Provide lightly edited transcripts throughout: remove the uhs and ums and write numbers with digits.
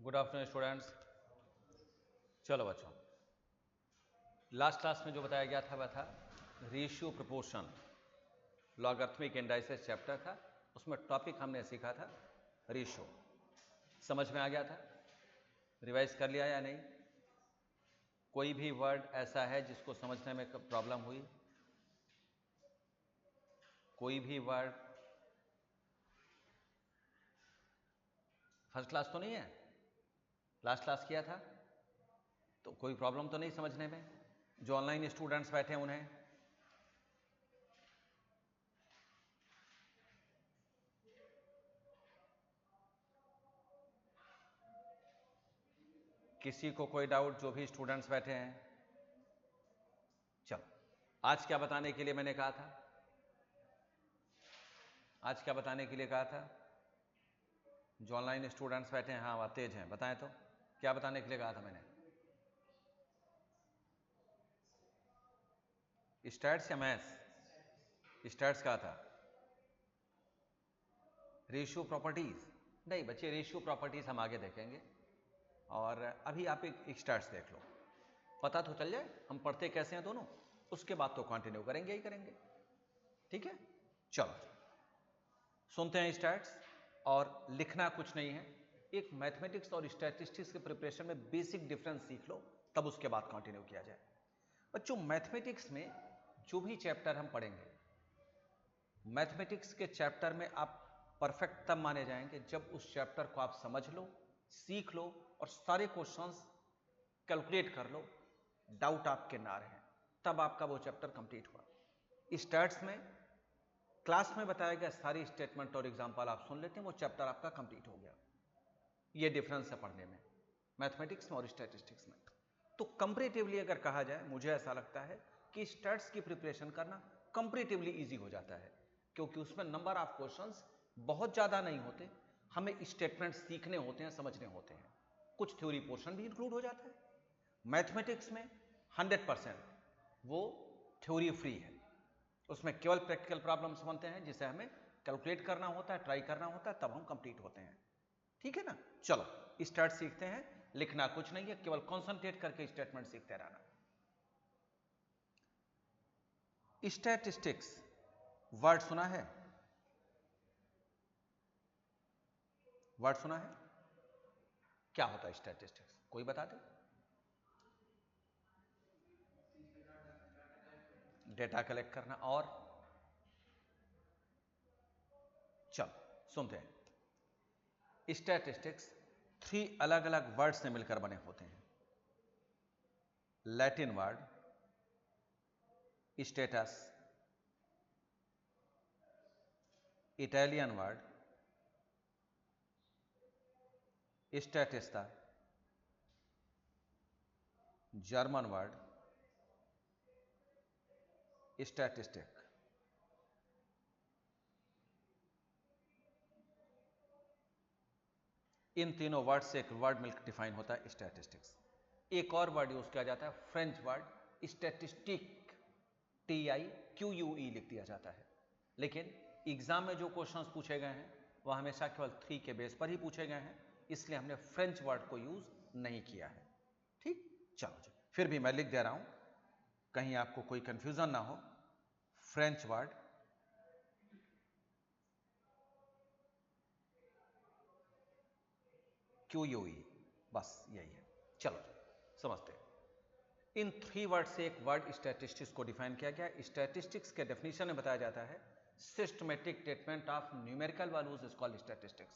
Good afternoon students. चलो बच्चों, last class में जो बताया गया था वह था ratio proportion logarithmic indices chapter था। उसमें टॉपिक हमने सीखा था रेशियो। समझ में आ गया था? रिवाइज कर लिया या नहीं? कोई भी वर्ड ऐसा है जिसको समझने में प्रॉब्लम हुई? कोई भी वर्ड फर्स्ट क्लास तो नहीं है? लास्ट क्लास किया था तो कोई प्रॉब्लम तो नहीं समझने में? जो ऑनलाइन स्टूडेंट्स बैठे हैं उन्हें किसी को कोई डाउट? जो भी स्टूडेंट्स बैठे हैं, चलो आज क्या बताने के लिए मैंने कहा था? आज क्या बताने के लिए कहा था? जो ऑनलाइन स्टूडेंट्स बैठे हैं, हाँ वह तेज हैं, बताएं तो क्या बताने के लिए कहा था मैंने? स्टैट्स या मैथ्स? स्टैट्स कहा था। रेशियो प्रॉपर्टीज नहीं बच्चे, रेशियो प्रॉपर्टीज हम आगे देखेंगे और अभी आप एक स्टैट्स देख लो, पता तो चल जाए हम पढ़ते कैसे हैं दोनों। उसके बाद तो कंटिन्यू करेंगे ही करेंगे, ठीक है? चलो सुनते हैं स्टैट्स। और लिखना कुछ नहीं है, एक मैथमेटिक्स और स्टैटिस्टिक्स के प्रिपरेशन में बेसिक डिफरेंस सीख लो, तब उसके बाद कंटिन्यू किया जाए। बच्चों मैथमेटिक्स में जो भी चैप्टर हम पढ़ेंगे, मैथमेटिक्स के चैप्टर में आप परफेक्ट तब माने जाएंगे जब उस चैप्टर को आप समझ लो, सीख लो और सारे क्वेश्चंस कैलकुलेट कर लो, डाउट आपके ना रहे, तब आपका वो चैप्टर कंप्लीट हुआ। स्टैट्स में क्लास में बताया गया सारी स्टेटमेंट और एग्जाम्पल आप सुन लेते हैं, वो चैप्टर आपका कंप्लीट हो गया। ये डिफरेंस है पढ़ने में, मैथमेटिक्स में और स्टैटिस्टिक्स में। तो कंपैरेटिवली अगर कहा जाए, मुझे ऐसा लगता है कि स्टैट्स की प्रिपरेशन करना कंपैरेटिवली इजी हो जाता है, क्योंकि उसमें नंबर ऑफ क्वेश्चंस बहुत ज़्यादा नहीं होते, हमें स्टेटमेंट सीखने होते हैं, समझने होते हैं, कुछ थ्योरी पोर्शन भी इंक्लूड हो जाता है। मैथमेटिक्स में 100% वो थ्योरी फ्री है, उसमें केवल प्रैक्टिकल प्रॉब्लम्स बनते हैं जिसे हमें कैलकुलेट करना होता है, ट्राई करना होता है, तब हम कंप्लीट होते हैं, ठीक है ना? चलो स्टार्ट सीखते हैं। लिखना कुछ नहीं है, केवल कॉन्सेंट्रेट करके स्टेटमेंट सीखते रहना। स्टैटिस्टिक्स वर्ड सुना है? वर्ड सुना है? क्या होता है स्टैटिस्टिक्स? कोई बता दे। डेटा कलेक्ट करना। और चलो सुनते हैं। स्टैटिस्टिक्स 3 अलग अलग वर्ड से मिलकर बने होते हैं। Latin word status, Italian word स्टैटिस्टा, जर्मन वर्ड स्टैटिस्टिक। इन तीनों वर्ड से एक वर्ड मिलकर डिफाइन होता है स्टैटिस्टिक्स। एक और वर्ड यूज किया जाता है, फ्रेंच वर्ड स्टैटिस्टिक, TIQUE लिख दिया जाता है। लेकिन एग्जाम में जो क्वेश्चंस पूछे गए हैं वह हमेशा केवल 3 के बेस पर ही पूछे गए हैं, इसलिए हमने फ्रेंच वर्ड को यूज नहीं किया है, ठीक? चलो जी, फिर भी मैं लिख दे रहा हूं, कहीं आपको कोई कंफ्यूजन ना हो। फ्रेंच वर्ड QUE, बस यही है। चलो समझते हैं। इन 3 वर्ड से एक वर्ड स्टैटिस्टिक्स को डिफाइन किया गया। स्टैटिस्टिक्स के डेफिनेशन में बताया जाता है systematic treatment of numerical values is called statistics.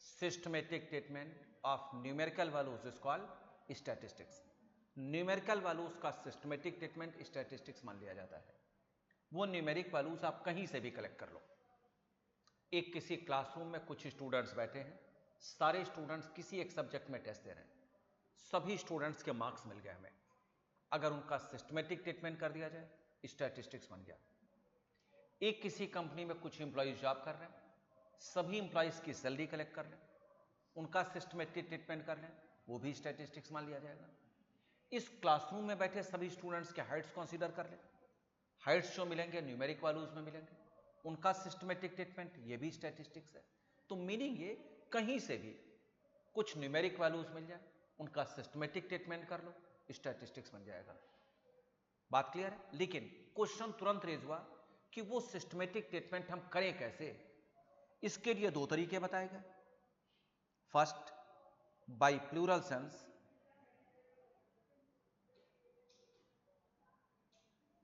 Systematic treatment of numerical values is called statistics. Numerical values का सिस्टमेटिक ट्रीटमेंट स्टैटिस्टिक्स मान लिया जाता है। वो न्यूमेरिक वैल्यूज आप कहीं से भी कलेक्ट कर लो। एक किसी क्लासरूम में कुछ स्टूडेंट्स बैठे हैं, सारे स्टूडेंट्स किसी एक सब्जेक्ट में टेस्ट दे रहे हैं, सभी स्टूडेंट्स के मार्क्स मिल गए हमें, अगर उनका सिस्टमेटिक ट्रीटमेंट कर दिया जाए, स्टैटिस्टिक्स बन गया। एक किसी कंपनी में कुछ इंप्लॉइज जॉब कर रहे हैं, सभी इंप्लॉइज की सैलरी कलेक्ट कर लें, उनका सिस्टमेटिक ट्रीटमेंट कर लें, वो भी स्टैटिस्टिक्स मान लिया जाएगा। इस क्लासरूम में बैठे सभी स्टूडेंट्स के हाइट्स कंसीडर कर लें, हाइट्स जो मिलेंगे न्यूमेरिक वैल्यूज में मिलेंगे, उनका सिस्टमेटिक ट्रीटमेंट, ये भी स्टैटिस्टिक्स है। तो मीनिंग ये, कहीं से भी कुछ न्यूमेरिक वैल्यूज मिल जाए, उनका सिस्टमेटिक ट्रीटमेंट कर लो, स्टैटिस्टिक्स बन जाएगा। बात क्लियर है? लेकिन क्वेश्चन तुरंत रेज हुआ कि वो सिस्टमेटिक ट्रीटमेंट हम करें कैसे। इसके लिए दो तरीके बताए गए। First, by plural sense,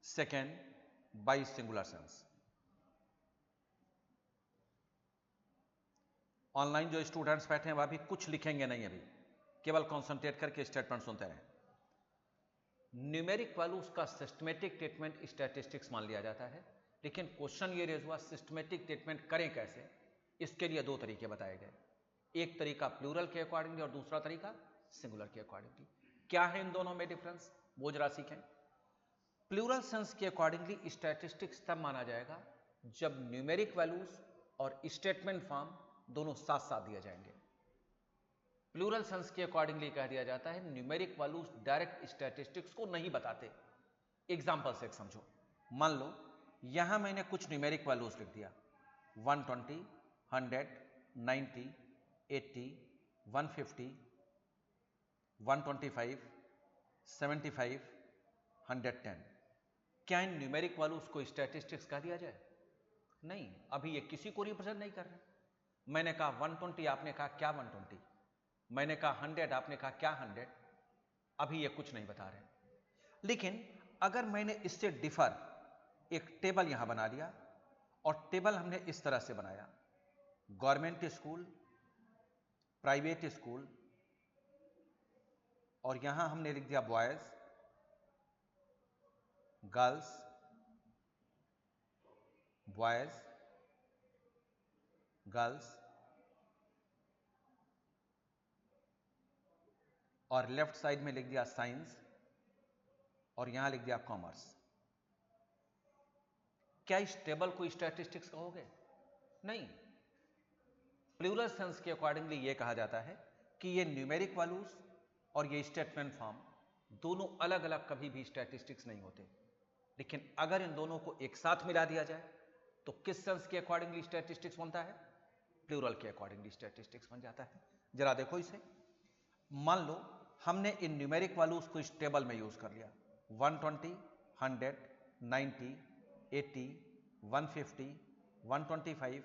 second by singular sense. Online जो स्टूडेंट्स बैठे हैं वह भी कुछ लिखेंगे नहीं, अभी केवल कॉन्सेंट्रेट करके स्टेटमेंट सुनते रहें। न्यूमेरिक वैल्यूज का सिस्टमेटिक ट्रीटमेंट स्टैटिस्टिक्स मान लिया जाता है, लेकिन क्वेश्चन ये रेज हुआ सिस्टमेटिक ट्रीटमेंट करें कैसे। इसके लिए दो तरीके बताए गए, एक तरीका प्लूरल के अकॉर्डिंगली और दूसरा तरीका सिंगुलर के अकॉर्डिंगली। क्या है इन दोनों में डिफरेंस, वो जरा सीखें। प्लूरल सेंस के अकॉर्डिंगली स्टैटिस्टिक्स तब माना जाएगा जब न्यूमेरिक वैल्यूज और स्टेटमेंट फॉर्म दोनों साथ साथ दिए जाएंगे। प्लूरल सेंस के अकॉर्डिंगली कह दिया जाता है न्यूमेरिक वैल्यूज डायरेक्ट स्टैटिस्टिक्स को नहीं बताते। एग्जांपल से एक समझो, मान लो यहां मैंने कुछ न्यूमेरिक वैल्यूज लिख दिया 120, 100, 90, 80, 150, 125, 75, 110। क्या इन न्यूमेरिक वैल्यूज को स्टैटिस्टिक्स कह दिया जाए? नहीं, अभी ये किसी को रिप्रेजेंट नहीं कर रहे। मैंने कहा 120, आपने कहा क्या 120, मैंने कहा 100, आपने कहा क्या 100, अभी ये कुछ नहीं बता रहे। लेकिन अगर मैंने इससे डिफर एक टेबल यहां बना लिया, और टेबल हमने इस तरह से बनाया, गवर्नमेंट स्कूल, प्राइवेट स्कूल, और यहां हमने लिख दिया बॉयज, गर्ल्स, बॉयज, गर्ल्स, और लेफ्ट साइड में लिख दिया साइंस, और यहां लिख दिया कॉमर्स। क्या इस टेबल को स्टैटिस्टिक्स कहोगे? नहीं। प्लूरल सेंस के अकॉर्डिंगली यह कहा जाता है कि ये न्यूमेरिक वैल्यूज और ये स्टेटमेंट फॉर्म दोनों अलग अलग कभी भी स्टैटिस्टिक्स नहीं होते। लेकिन अगर इन दोनों को एक साथ मिला दिया जाए तो किस सेंस के अकॉर्डिंगली स्टैटिस्टिक्स बनता है? प्लूरल के अकॉर्डिंगली स्टैटिस्टिक्स बन जाता है। जरा देखो इसे, मान लो हमने इन न्यूमेरिक वैल्यूज को इस टेबल में यूज कर लिया, 120, 100, 90, 80, 150, 125,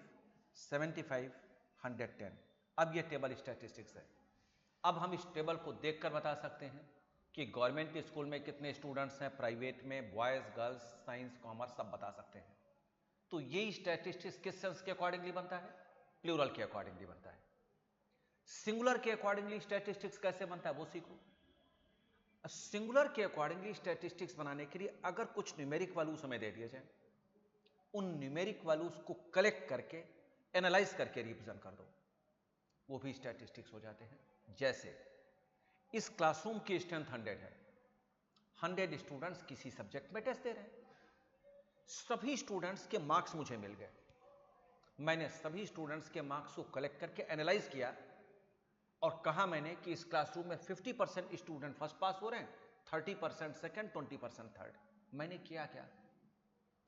75, 110। अब ये टेबल स्टैटिस्टिक्स है। अब हम इस टेबल को देखकर बता सकते हैं कि गवर्नमेंट स्कूल में कितने स्टूडेंट्स हैं, प्राइवेट में, बॉयज, गर्ल्स, साइंस, कॉमर्स, सब बता सकते हैं। तो ये स्टैटिस्टिक्स किस सेंस के अकॉर्डिंगली बनता है? प्लूरल के अकॉर्डिंगली बनता है। सिंगुलर के अकॉर्डिंगली स्टैटिस्टिक्स कैसे बनता है वो सीखो। सिंगुलर के अकॉर्डिंगली स्टैटिस्टिक्स बनाने के लिए अगर कुछ न्यूमेरिक वैल्यूज हमें दे दिए जाए, उन न्यूमेरिक वैल्यूज को कलेक्ट करके एनालाइज करके रिप्रेजेंट कर दो, वो भी स्टैटिस्टिक्स हो जाते हैं। जैसे इस क्लासरूम की स्ट्रेंथ 100 है, 100 स्टूडेंट्स किसी सब्जेक्ट में टेस्ट दे रहे हैं, सभी स्टूडेंट्स के मार्क्स मुझे मिल गए। मैंने सभी स्टूडेंट्स के मार्क्स को कलेक्ट करके एनालाइज किया और कहा मैंने कि इस क्लासरूम में 50% स्टूडेंट फर्स्ट पास हो रहे हैं, 30% सेकंड, 20% थर्ड। मैंने किया क्या?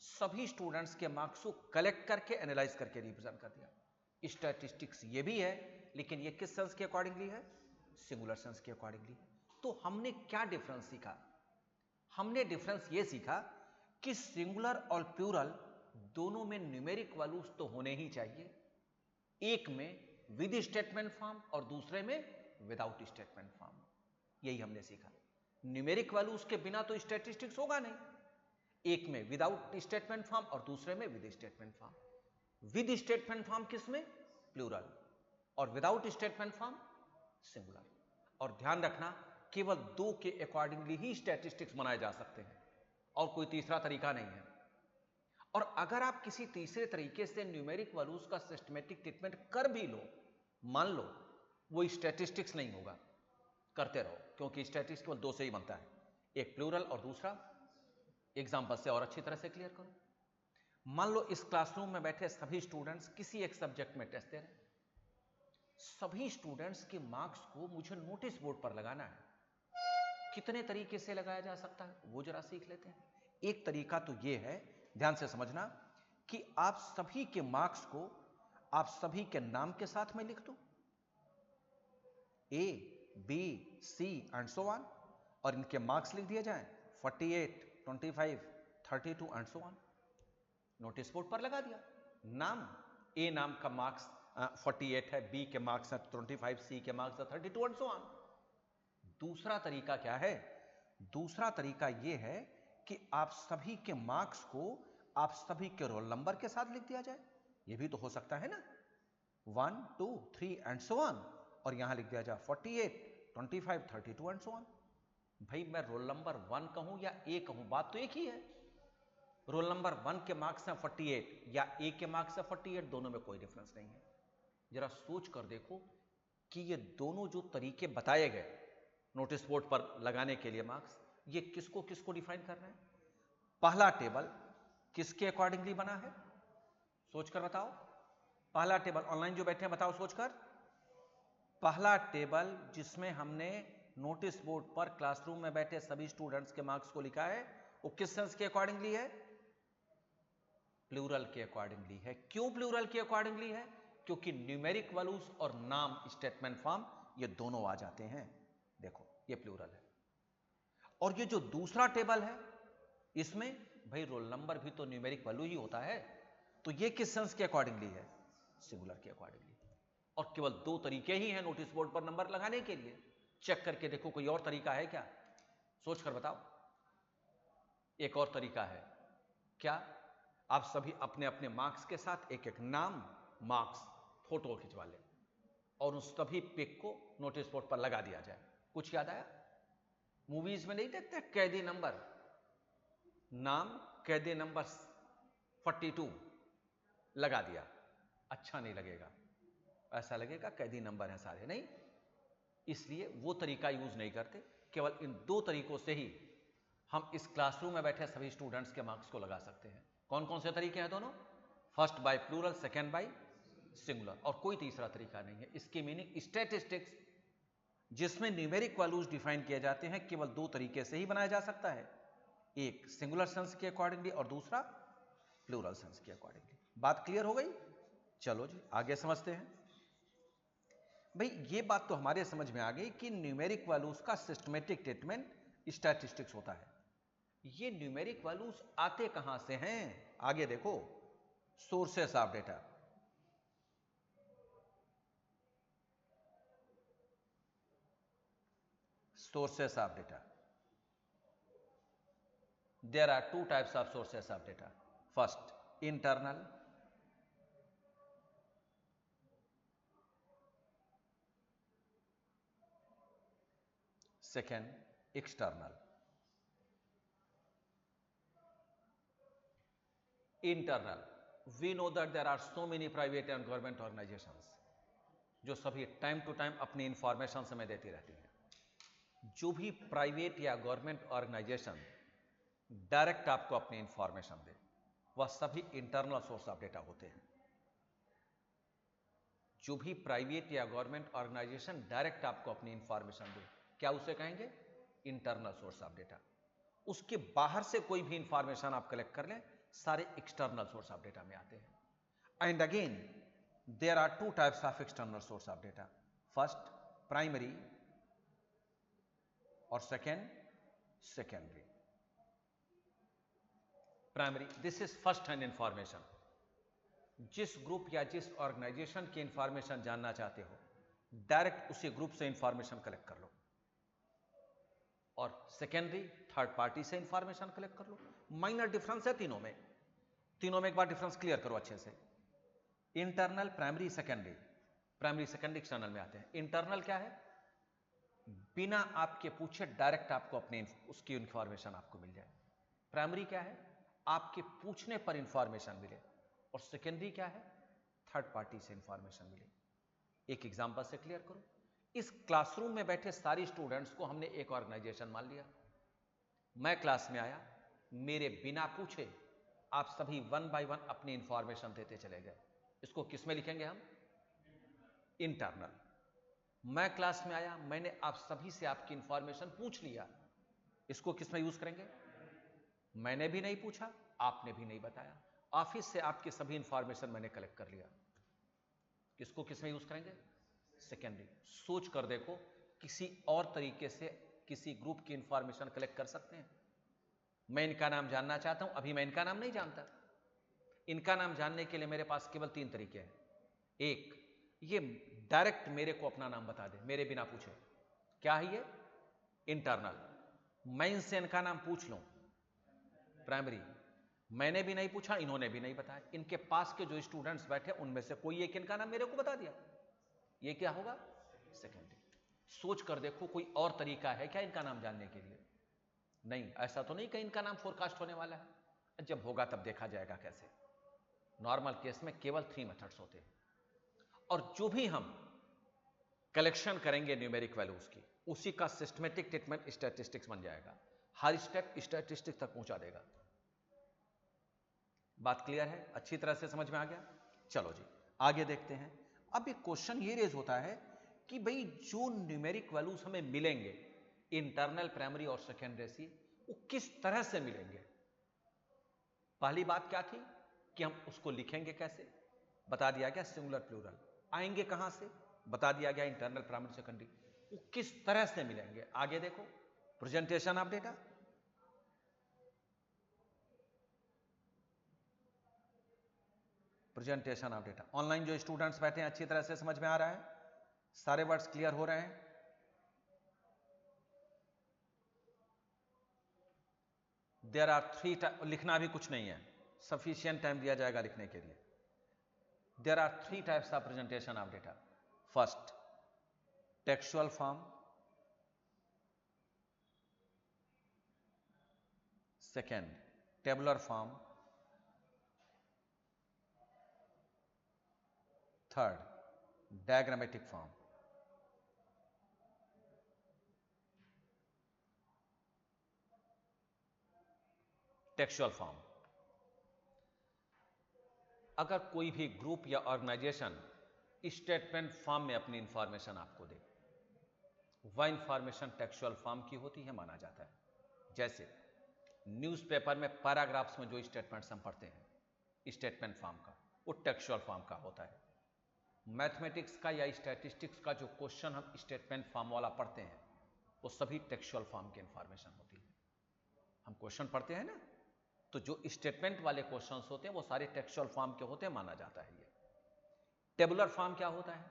सभी स्टूडेंट्स के मार्क्स को कलेक्ट करके एनालाइज करके रिप्रेजेंट कर दिया। स्टैटिस्टिक्स ये भी है, लेकिन ये किस सेंस के अकॉर्डिंगली है? सिंगुलर सेंस के अकॉर्डिंगली। तो हमने क्या डिफरेंस सीखा? हमने डिफरेंस ये सीखा कि सिंगुलर और प्लूरल दोनों में न्यूमेरिक वैल्यूज तो होने ही चाहिए, एक में विद स्टेटमेंट फॉर्म और दूसरे में विदाउट स्टेटमेंट फॉर्म। यही हमने सीखा। न्यूमेरिक वैल्यूज के बिना तो स्टैटिस्टिक्स होगा नहीं, एक में विदाउट स्टेटमेंट फॉर्म और दूसरे में with statement form. With statement form किसमें? प्लूरल, और विदाउट स्टेटमेंट फॉर्म सिंगुलर। और ध्यान रखना, केवल दो के अकॉर्डिंगली ही स्टैटिस्टिक्स बनाए जा सकते हैं और कोई तीसरा तरीका नहीं है। और अगर आप किसी तीसरे तरीके से न्यूमेरिक वैल्यूज का सिस्टमेटिक ट्रीटमेंट कर भी लो, मान लो, वो स्टैटिस्टिक्स नहीं होगा। करते रहो, क्योंकि स्टैटिस्टिक्स केवल दो से ही बनता है, एक प्लूरल और दूसरा। एग्जांपल से और अच्छी तरह से क्लियर करो। मान लो इस क्लासरूम में बैठे सभी स्टूडेंट्स किसी एक सब्जेक्ट में टेस्ट दे रहे हैं, सभी स्टूडेंट्स के मार्क्स को मुझे नोटिस बोर्ड पर लगाना है। कितने तरीके से लगाया जा सकता है वो जरा सीख लेते हैं। एक तरीका तो यह है, ध्यान से समझना, कि आप सभी के मार्क्स को आप सभी के नाम के साथ में लिख दो। A, B, C and so on, और इनके मार्क्स लिख दिए जाएं 48, 25, 32 and so on. Notice board पर लगा दिया। नाम, A नाम का मार्क्स 48 है, B के मार्क्स है 25, C के मार्क्स है 32 एंड सो ऑन। दूसरा तरीका क्या है? दूसरा तरीका यह है कि आप सभी के मार्क्स को आप सभी के रोल नंबर के साथ लिख दिया जाए। यह भी तो हो सकता है ना, 1, 2, 3 एंड सो ऑन, और यहां लिख दिया जाए 48, 25, 32 एंड सो ऑन। भाई मैं रोल नंबर 1 कहूं या A कहूं, बात तो एक ही है। रोल नंबर 1 के मार्क्स हैं 48 या A के मार्क्स हैं 48, दोनों में कोई डिफरेंस नहीं है। जरा सोच कर देखो कि ये दोनों जो तरीके बताए गए नोटिस बोर्ड पर लगाने के लिए मार्क्स, ये किसको किसको डिफाइन कर रहे हैं? पहला टेबल किसके अकॉर्डिंगली बना है? सोचकर बताओ। पहला टेबल, ऑनलाइन जो बैठे हैं बताओ सोचकर। पहला टेबल जिसमें हमने नोटिस बोर्ड पर क्लासरूम में बैठे सभी स्टूडेंट्स के मार्क्स को लिखा है, वो किस सेंस के अकॉर्डिंगली है? प्लूरल के अकॉर्डिंगली है। क्यों प्लूरल के अकॉर्डिंगली है? क्योंकि न्यूमेरिक वैल्यूज और नाम स्टेटमेंट फॉर्म ये दोनों आ जाते हैं। देखो ये प्लूरल है। और ये जो दूसरा टेबल है इसमें भाई रोल नंबर भी तो न्यूमेरिक वैल्यू ही होता है, तो ये किस सेंस के अकॉर्डिंगली है? सिंगुलर के अकॉर्डिंगली। और केवल दो तरीके ही हैं नोटिस बोर्ड पर नंबर लगाने के लिए। चेक करके देखो कोई और तरीका है क्या? सोच कर बताओ। एक और तरीका है क्या? आप सभी अपने अपने मार्क्स के साथ एक एक नाम, मार्क्स, फोटो खिंचवा लें और उस सभी पिक को नोटिस बोर्ड पर लगा दिया जाए। कुछ याद आया? मूवीज में नहीं देखते कैदी नंबर, नाम कैदी नंबर 42 लगा दिया, अच्छा नहीं लगेगा, ऐसा लगेगा कैदी नंबर है सारे, नहीं। इसलिए वो तरीका यूज नहीं करते। केवल इन दो तरीकों से ही हम इस क्लासरूम में बैठे सभी स्टूडेंट्स के मार्क्स को लगा सकते हैं। कौन कौन से तरीके हैं दोनों? First by plural, second by singular, और कोई तीसरा तरीका नहीं है। इसकी मीनिंग स्टैटिस्टिक्स जिसमें न्यूमेरिक वैल्यूज डिफाइन किए जाते हैं केवल दो तरीके से ही बनाया जा सकता है, एक सिंगुलर सेंस के अकॉर्डिंगली और दूसरा प्लूरल सेंस के अकॉर्डिंगली। बात क्लियर हो गई? चलो जी आगे समझते हैं। भाई ये बात तो हमारे समझ में आ गई कि न्यूमेरिक वैल्यूज का सिस्टमेटिक ट्रीटमेंट स्टैटिस्टिक्स होता है। ये न्यूमेरिक वैल्यूज आते कहां से हैं? आगे देखो, sources of data. Sources of data, there are two types of sources of data. First, internal, second, external. Internal, we know that there are so many private and government organizations जो सभी time to time अपनी information हमें देती रहती हैं। जो भी private या गवर्नमेंट ऑर्गेनाइजेशन डायरेक्ट आपको अपनी इंफॉर्मेशन दे, वह सभी इंटरनल सोर्स ऑफ डेटा होते हैं। जो भी प्राइवेट या गवर्नमेंट ऑर्गेनाइजेशन डायरेक्ट आपको अपनी इंफॉर्मेशन दे, क्या उसे कहेंगे? Internal source of data. उसके बाहर से कोई भी इंफॉर्मेशन आप कलेक्ट कर लें, सारे एक्सटर्नल सोर्स ऑफ डेटा में आते हैं। And again there are two types of external source of data. First primary और second secondary. Primary, this is first hand information. जिस ग्रुप या जिस ऑर्गेनाइजेशन की इंफॉर्मेशन जानना चाहते हो, डायरेक्ट उसी ग्रुप से इंफॉर्मेशन कलेक्ट कर लो। और सेकेंडरी, थर्ड पार्टी से इंफॉर्मेशन कलेक्ट कर लो। माइनर डिफरेंस है तीनों में, तीनों में एक बार डिफरेंस क्लियर करो अच्छे से। Internal, primary, secondary. Primary secondary external में आते हैं। इंटरनल क्या है? बिना आपके पूछे डायरेक्ट आपको अपने उसकी इंफॉर्मेशन आपको मिल जाए। प्राइमरी क्या है? आपके पूछने पर इंफॉर्मेशन मिले। और सेकेंडरी क्या है? थर्ड पार्टी से इंफॉर्मेशन मिले। एक एग्जांपल से क्लियर करो। इस क्लासरूम में बैठे सारे स्टूडेंट्स को हमने एक ऑर्गेनाइजेशन मान लिया। मैं क्लास में आया, मेरे बिना पूछे आप सभी वन बाय वन अपनी इंफॉर्मेशन देते चले गए। इसको किस में लिखेंगे हम? इंटरनल। मैं क्लास में आया, मैंने आप सभी से आपकी इंफॉर्मेशन पूछ लिया, इसको किस में यूज करेंगे? मैंने भी नहीं पूछा, आपने भी नहीं बताया, ऑफिस से आपकी सभी इंफॉर्मेशन मैंने कलेक्ट कर लिया, किसको किस में यूज करेंगे? सेकेंडरी। सोच कर देखो, किसी और तरीके से किसी ग्रुप की इंफॉर्मेशन कलेक्ट कर सकते हैं? मैं इनका नाम जानना चाहता हूं, अभी मैं इनका नाम नहीं जानता। इनका नाम जानने के लिए मेरे पास केवल 3 तरीके हैं। एक, ये डायरेक्ट मेरे को अपना नाम बता दे, मेरे बिना पूछे। क्या है ये? इंटरनल। मैं इनसे इनका नाम पूछ लूं, प्राइमरी। मैंने भी नहीं पूछा, इन्होंने भी नहीं बताया, इनके पास के जो स्टूडेंट्स बैठे उनमें से कोई एक इनका नाम मेरे को बता दिया, ये क्या होगा? सेकेंडरी। सोच कर देखो, कोई और तरीका है क्या इनका नाम जानने के लिए? नहीं, ऐसा तो नहीं कि इनका नाम फोरकास्ट होने वाला है। जब होगा तब देखा जाएगा कैसे। नॉर्मल केस में केवल 3 मेथड्स होते हैं, और जो भी हम कलेक्शन करेंगे न्यूमेरिक वैल्यूज की, उसी का सिस्टमेटिक ट्रीटमेंट स्टैटिस्टिक्स बन जाएगा। हर स्टेप स्टैटिस्टिक्स तक पहुंचा देगा। बात क्लियर है? अच्छी तरह से समझ में आ गया? चलो जी आगे देखते हैं। अब एक क्वेश्चन ये रेज होता है कि भाई जो न्यूमेरिक वैल्यूज हमें मिलेंगे इंटरनल, प्राइमरी और सेकेंडरी से, वो किस तरह से मिलेंगे? पहली बात क्या थी कि हम उसको लिखेंगे कैसे? बता दिया गया सिंगुलर प्लूरल। आएंगे कहां से? बता दिया गया इंटरनल, प्राइमरी, सेकेंडरी। वो किस तरह से मिलेंगे? आगे देखो, presentation of data. Presentation of data. Online जो स्टूडेंट्स बैठे हैं, अच्छी तरह से समझ में आ रहा है? सारे वर्ड्स क्लियर हो रहे हैं? देयर आर 3 लिखना भी कुछ नहीं है, सफिशिएंट टाइम दिया जाएगा लिखने के लिए। There are 3 types of presentation of data. First, textual form. Second, tabular form. Third, diagrammatic form. Textual form, अगर कोई भी ग्रुप या ऑर्गेनाइजेशन स्टेटमेंट फॉर्म में अपनी इंफॉर्मेशन आपको दे, वह इंफॉर्मेशन टेक्सुअल फॉर्म की होती है माना जाता है। जैसे न्यूज़पेपर में पैराग्राफ्स में जो स्टेटमेंट्स हम पढ़ते हैं स्टेटमेंट फॉर्म का, वो टेक्सुअल फॉर्म का होता है। मैथमेटिक्स का या स्टैटिस्टिक्स का जो क्वेश्चन हम स्टेटमेंट फॉर्म वाला पढ़ते हैं, वो सभी टेक्सुअल फॉर्म की इंफॉर्मेशन होती है। हम क्वेश्चन पढ़ते हैं ना, तो जो स्टेटमेंट वाले क्वेश्चंस होते हैं वो सारे टेक्सुअल फॉर्म के होते हैं माना जाता है। ये टेबुलर फॉर्म क्या होता है?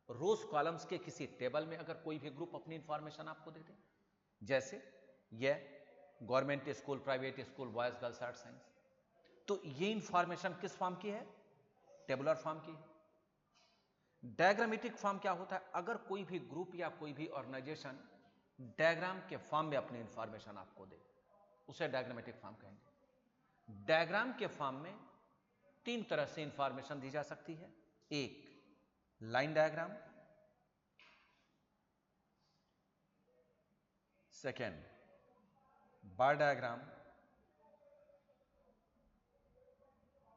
रोज कॉलम्स के किसी टेबल में अगर कोई भी ग्रुप अपनी इंफॉर्मेशन आपको दे दे, जैसे ये government school, private school, boys girls art science, तो ये इंफॉर्मेशन किस फॉर्म की है? टेबुलर फॉर्म की है। डायग्रामेटिक फॉर्म क्या होता है? अगर कोई भी ग्रुप या कोई भी ऑर्गेनाइजेशन डायग्राम के फॉर्म में अपनी इंफॉर्मेशन आपको दे, उसे डायग्रामेटिक फॉर्म कहेंगे। डायग्राम के फॉर्म में 3 तरह से इंफॉर्मेशन दी जा सकती है। एक, line diagram. Second, bar diagram.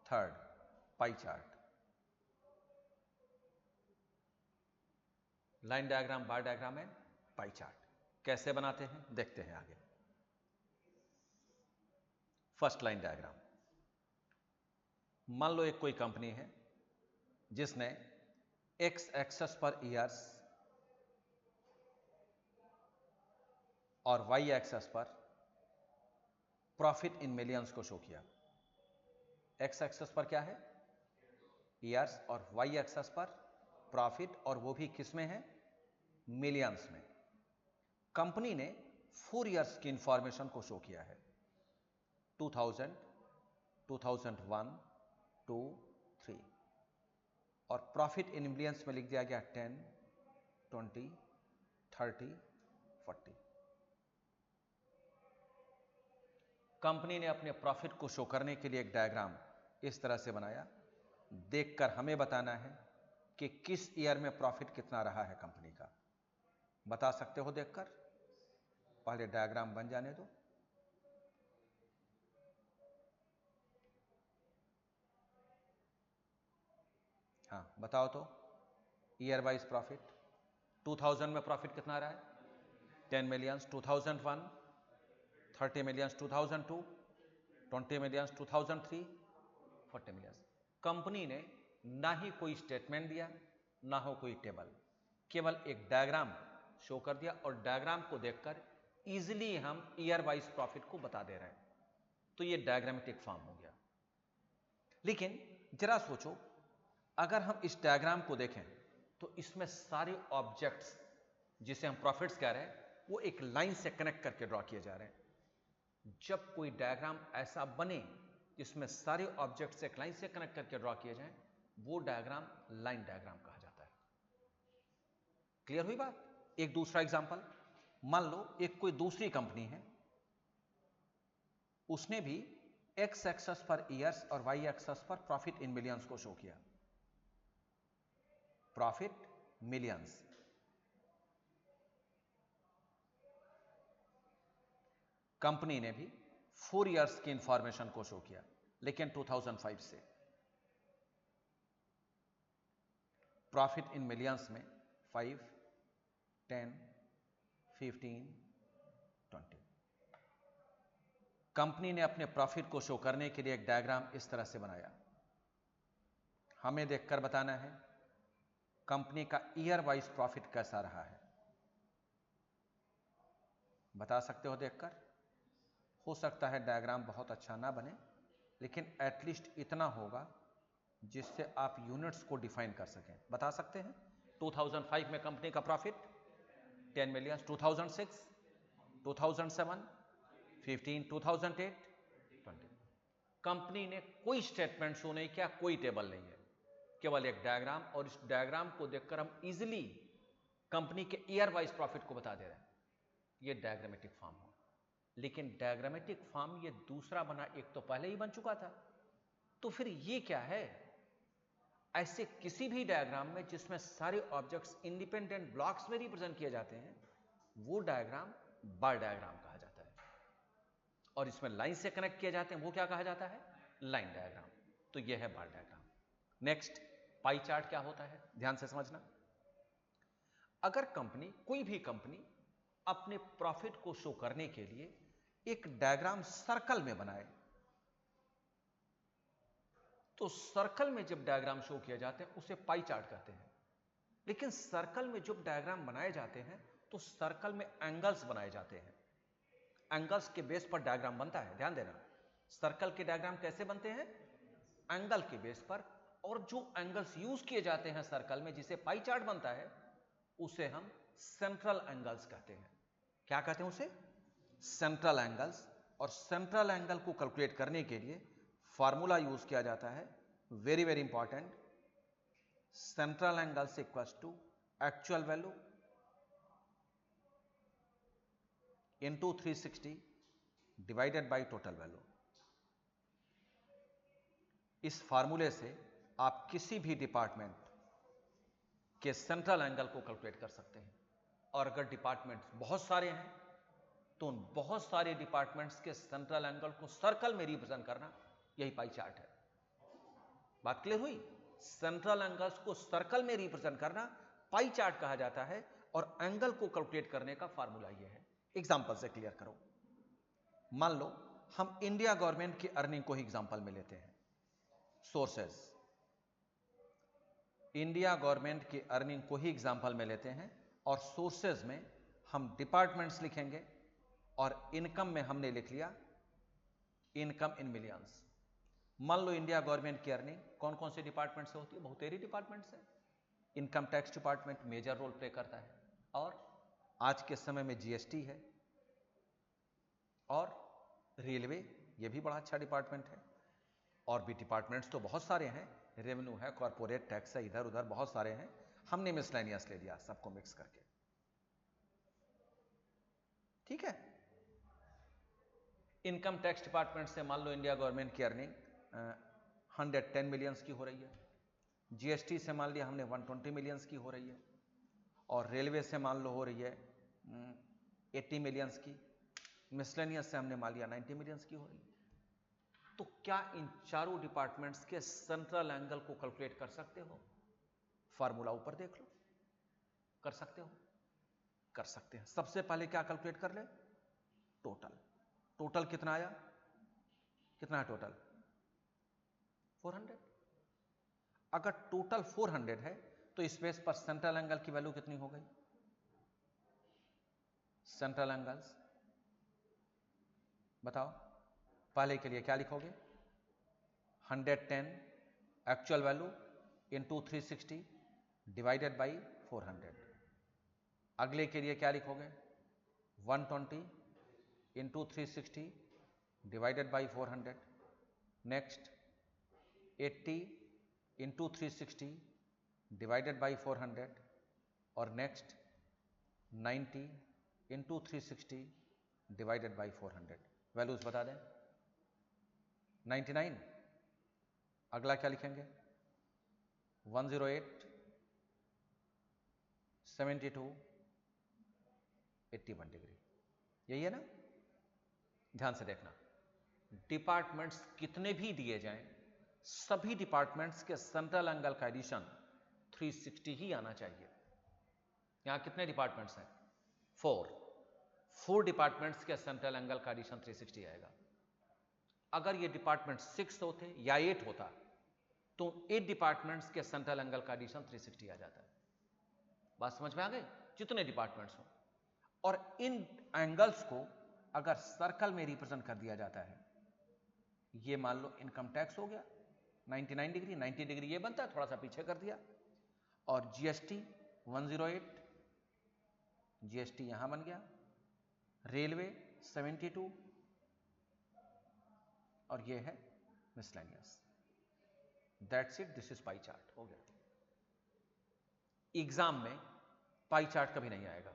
Third, pie chart. Line diagram, bar diagram and pie chart कैसे बनाते हैं देखते हैं आगे। First, line diagram. मान लो एक कोई कंपनी है जिसने एक्स एक्सेस पर ईयर्स और वाई एक्सेस पर प्रॉफिट इन मिलियंस को शो किया। एक्स एक्सेस पर क्या है? ईयर्स, और वाई एक्सेस पर प्रॉफिट, और वो भी किस में है? मिलियंस में। कंपनी ने 4 ईयर्स की इंफॉर्मेशन को शो किया है, 2000, 2001, 2, 3, और प्रॉफिट इन मिलियंस में लिख दिया गया 10, 20, 30, 40। कंपनी ने अपने प्रॉफिट को शो करने के लिए एक डायग्राम इस तरह से बनाया। देखकर हमें बताना है कि किस ईयर में प्रॉफिट कितना रहा है कंपनी का। बता सकते हो देखकर? पहले डायग्राम बन जाने दो। हाँ बताओ तो, ईयर वाइज प्रॉफिट। 2000 में प्रॉफिट कितना रहा है? 10 millions. 2001, 30 millions. 2002, 20 millions. 2003, 40 millions. Company ने ना ही कोई स्टेटमेंट दिया, ना हो कोई टेबल, केवल एक डायग्राम शो कर दिया और डायग्राम को देखकर इजीली हम ईयर वाइज प्रॉफिट को बता दे रहे हैं, तो ये डायग्रामेटिक फॉर्म हो गया। लेकिन जरा सोचो, अगर हम इस डायग्राम को देखें तो इसमें सारे ऑब्जेक्ट्स जिसे हम प्रॉफिट्स कह रहे हैं वो एक लाइन से कनेक्ट करके ड्रॉ किए जा रहे हैं। जब कोई डायग्राम ऐसा बने जिसमें सारे ऑब्जेक्ट्स एक लाइन से कनेक्ट करके ड्रॉ किए जाएं, वो डायग्राम लाइन डायग्राम कहा जाता है। क्लियर हुई बात? एक दूसरा एग्जांपल, मान लो एक कोई दूसरी कंपनी है, उसने भी एक्स एक्सेस पर ईयर्स और वाई एक्सेस पर प्रॉफिट इन मिलियंस को शो किया। प्रॉफिट मिलियंस, कंपनी ने भी 4 इयर्स की इंफॉर्मेशन को शो किया, लेकिन 2005 से। प्रॉफिट इन मिलियंस में 5, 10, 15, 20। कंपनी ने अपने प्रॉफिट को शो करने के लिए एक डायग्राम इस तरह से बनाया। हमें देखकर बताना है कंपनी का ईयर वाइज प्रॉफिट कैसा रहा है। बता सकते हो देखकर? हो सकता है डायग्राम बहुत अच्छा ना बने, लेकिन एटलीस्ट इतना होगा जिससे आप यूनिट्स को डिफाइन कर सकें। बता सकते हैं 2005 में कंपनी का प्रॉफिट 10 मिलियन, 2006, 2007, 15, 2008, 20। कंपनी ने कोई स्टेटमेंट शो नहीं किया, कोई टेबल नहीं है, केवल एक डायग्राम, और इस डायग्राम को देखकर हम इजीली कंपनी के ईयर वाइज प्रॉफिट को बता दे रहे हैं। ये डायग्रामेटिक फॉर्म हो। लेकिन डायग्रामेटिक फॉर्म ये दूसरा बना, एक तो पहले ही बन चुका था, तो फिर ये क्या है? ऐसे किसी भी डायग्राम में जिसमें सारे ऑब्जेक्ट्स इंडिपेंडेंट ब्लॉक्स में रिप्रेजेंट किए जाते हैं, वो डायग्राम बार डायग्राम कहा जाता है। और इसमें लाइन से कनेक्ट किए जाते हैं, वो क्या कहा जाता है? Line diagram. तो ये है बार डायग्राम। नेक्स्ट, पाई चार्ट क्या होता है, ध्यान से समझना। अगर कंपनी, कोई भी कंपनी अपने प्रॉफिट को शो करने के लिए एक डायग्राम सर्कल में बनाए, तो सर्कल में जब डायग्राम शो किए जाते हैं उसे पाई चार्ट कहते हैं। लेकिन सर्कल में जब डायग्राम बनाए जाते हैं तो सर्कल में एंगल्स बनाए जाते हैं। एंगल्स के बेस पर डायग्राम बनता है, ध्यान देना। सर्कल के डायग्राम कैसे बनते हैं? एंगल के बेस पर। और जो एंगल्स यूज किए जाते हैं सर्कल में, जिसे पाई चार्ट बनता है, उसे हम सेंट्रल एंगल्स कहते हैं। क्या कहते हैं उसे? Central angles. और सेंट्रल एंगल को कैलकुलेट करने के लिए फॉर्मूला यूज किया जाता है, very very important. Central angles equals to actual value into 360 divided by total value. इस फार्मूले से आप किसी भी डिपार्टमेंट के सेंट्रल एंगल को कैलकुलेट कर सकते हैं। और अगर डिपार्टमेंट्स बहुत सारे हैं तो उन बहुत सारे डिपार्टमेंट्स के सेंट्रल एंगल को सर्कल में रिप्रेजेंट करना, यही पाई चार्ट है। बात क्लियर हुई? सेंट्रल एंगल्स को सर्कल में रिप्रेजेंट करना पाई चार्ट कहा जाता है, और एंगल को कैलकुलेट करने का फार्मूला यह है। एग्जांपल से क्लियर करो। मान लो हम इंडिया गवर्नमेंट की अर्निंग को ही एग्जांपल में लेते हैं। सोर्सेस, इंडिया गवर्नमेंट की अर्निंग को ही एग्जांपल में लेते हैं, और सोर्सेज में हम डिपार्टमेंट्स लिखेंगे, और इनकम में हमने लिख लिया इनकम इन मिलियंस। मान लो इंडिया गवर्नमेंट की अर्निंग कौन कौन से डिपार्टमेंट से होती है? बहुतेरी डिपार्टमेंट से। Income tax department major role play करता है, और आज के समय में जीएसटी है, और रेलवे, ये भी बड़ा अच्छा डिपार्टमेंट है। और भी डिपार्टमेंट्स तो बहुत सारे हैं, रेवेन्यू है, कॉर्पोरेट टैक्स है, इधर उधर बहुत सारे हैं। हमने मिसलेनियस ले लिया सबको मिक्स करके, ठीक है। इनकम टैक्स डिपार्टमेंट से मान लो इंडिया गवर्नमेंट की अर्निंग 110 मिलियंस की हो रही है। जीएसटी से मान लिया हमने 120 मिलियंस की हो रही है, और रेलवे से मान लो हो रही है 80 मिलियंस की। मिसलेनियस से हमने मान लिया 90 मिलियंस की हो रही है। तो क्या इन चारों डिपार्टमेंट्स के सेंट्रल एंगल को कैलकुलेट कर सकते हो? फार्मूला ऊपर देख लो। कर सकते हो? कर सकते हैं। सबसे पहले क्या कैलकुलेट कर ले? टोटल। टोटल कितना आया? कितना है टोटल? 400। अगर टोटल 400 है तो स्पेस पर सेंट्रल एंगल की वैल्यू कितनी हो गई? सेंट्रल एंगल्स बताओ। पहले के लिए क्या लिखोगे? 110 actual value into 360 divided by 400। अगले के लिए क्या लिखोगे? 120 into 360 divided by 400। Next 80 into 360 divided by 400। और next 90 into 360 divided by 400। Values बता दें। 99। अगला क्या लिखेंगे? 108 72 81 डिग्री। यही है ना? ध्यान से देखना, डिपार्टमेंट्स कितने भी दिए जाएं, सभी डिपार्टमेंट्स के सेंट्रल एंगल का एडिशन 360 ही आना चाहिए। यहां कितने डिपार्टमेंट्स हैं? 4 डिपार्टमेंट्स के सेंट्रल एंगल का एडिशन 360 आएगा। अगर ये डिपार्टमेंट 6 होते या 8 होता तो 8 डिपार्टमेंट्स के सेंट्रल एंगल का एडिशन 360 आ जाता है। बात समझ में आ गई? जितने डिपार्टमेंट्स हो, और इन एंगल्स को अगर सर्कल में रिप्रेजेंट कर दिया जाता है, ये मान लो इनकम टैक्स हो गया 99 डिग्री, 90 डिग्री ये बनता है, थोड़ा सा पीछे कर दिया, और जीएसटी 108, जीएसटी यहां बन गया, रेलवे 72, और ये है miscellaneous. That's it, this is pie chart. हो गया। एग्जाम में पाई चार्ट कभी नहीं आएगा,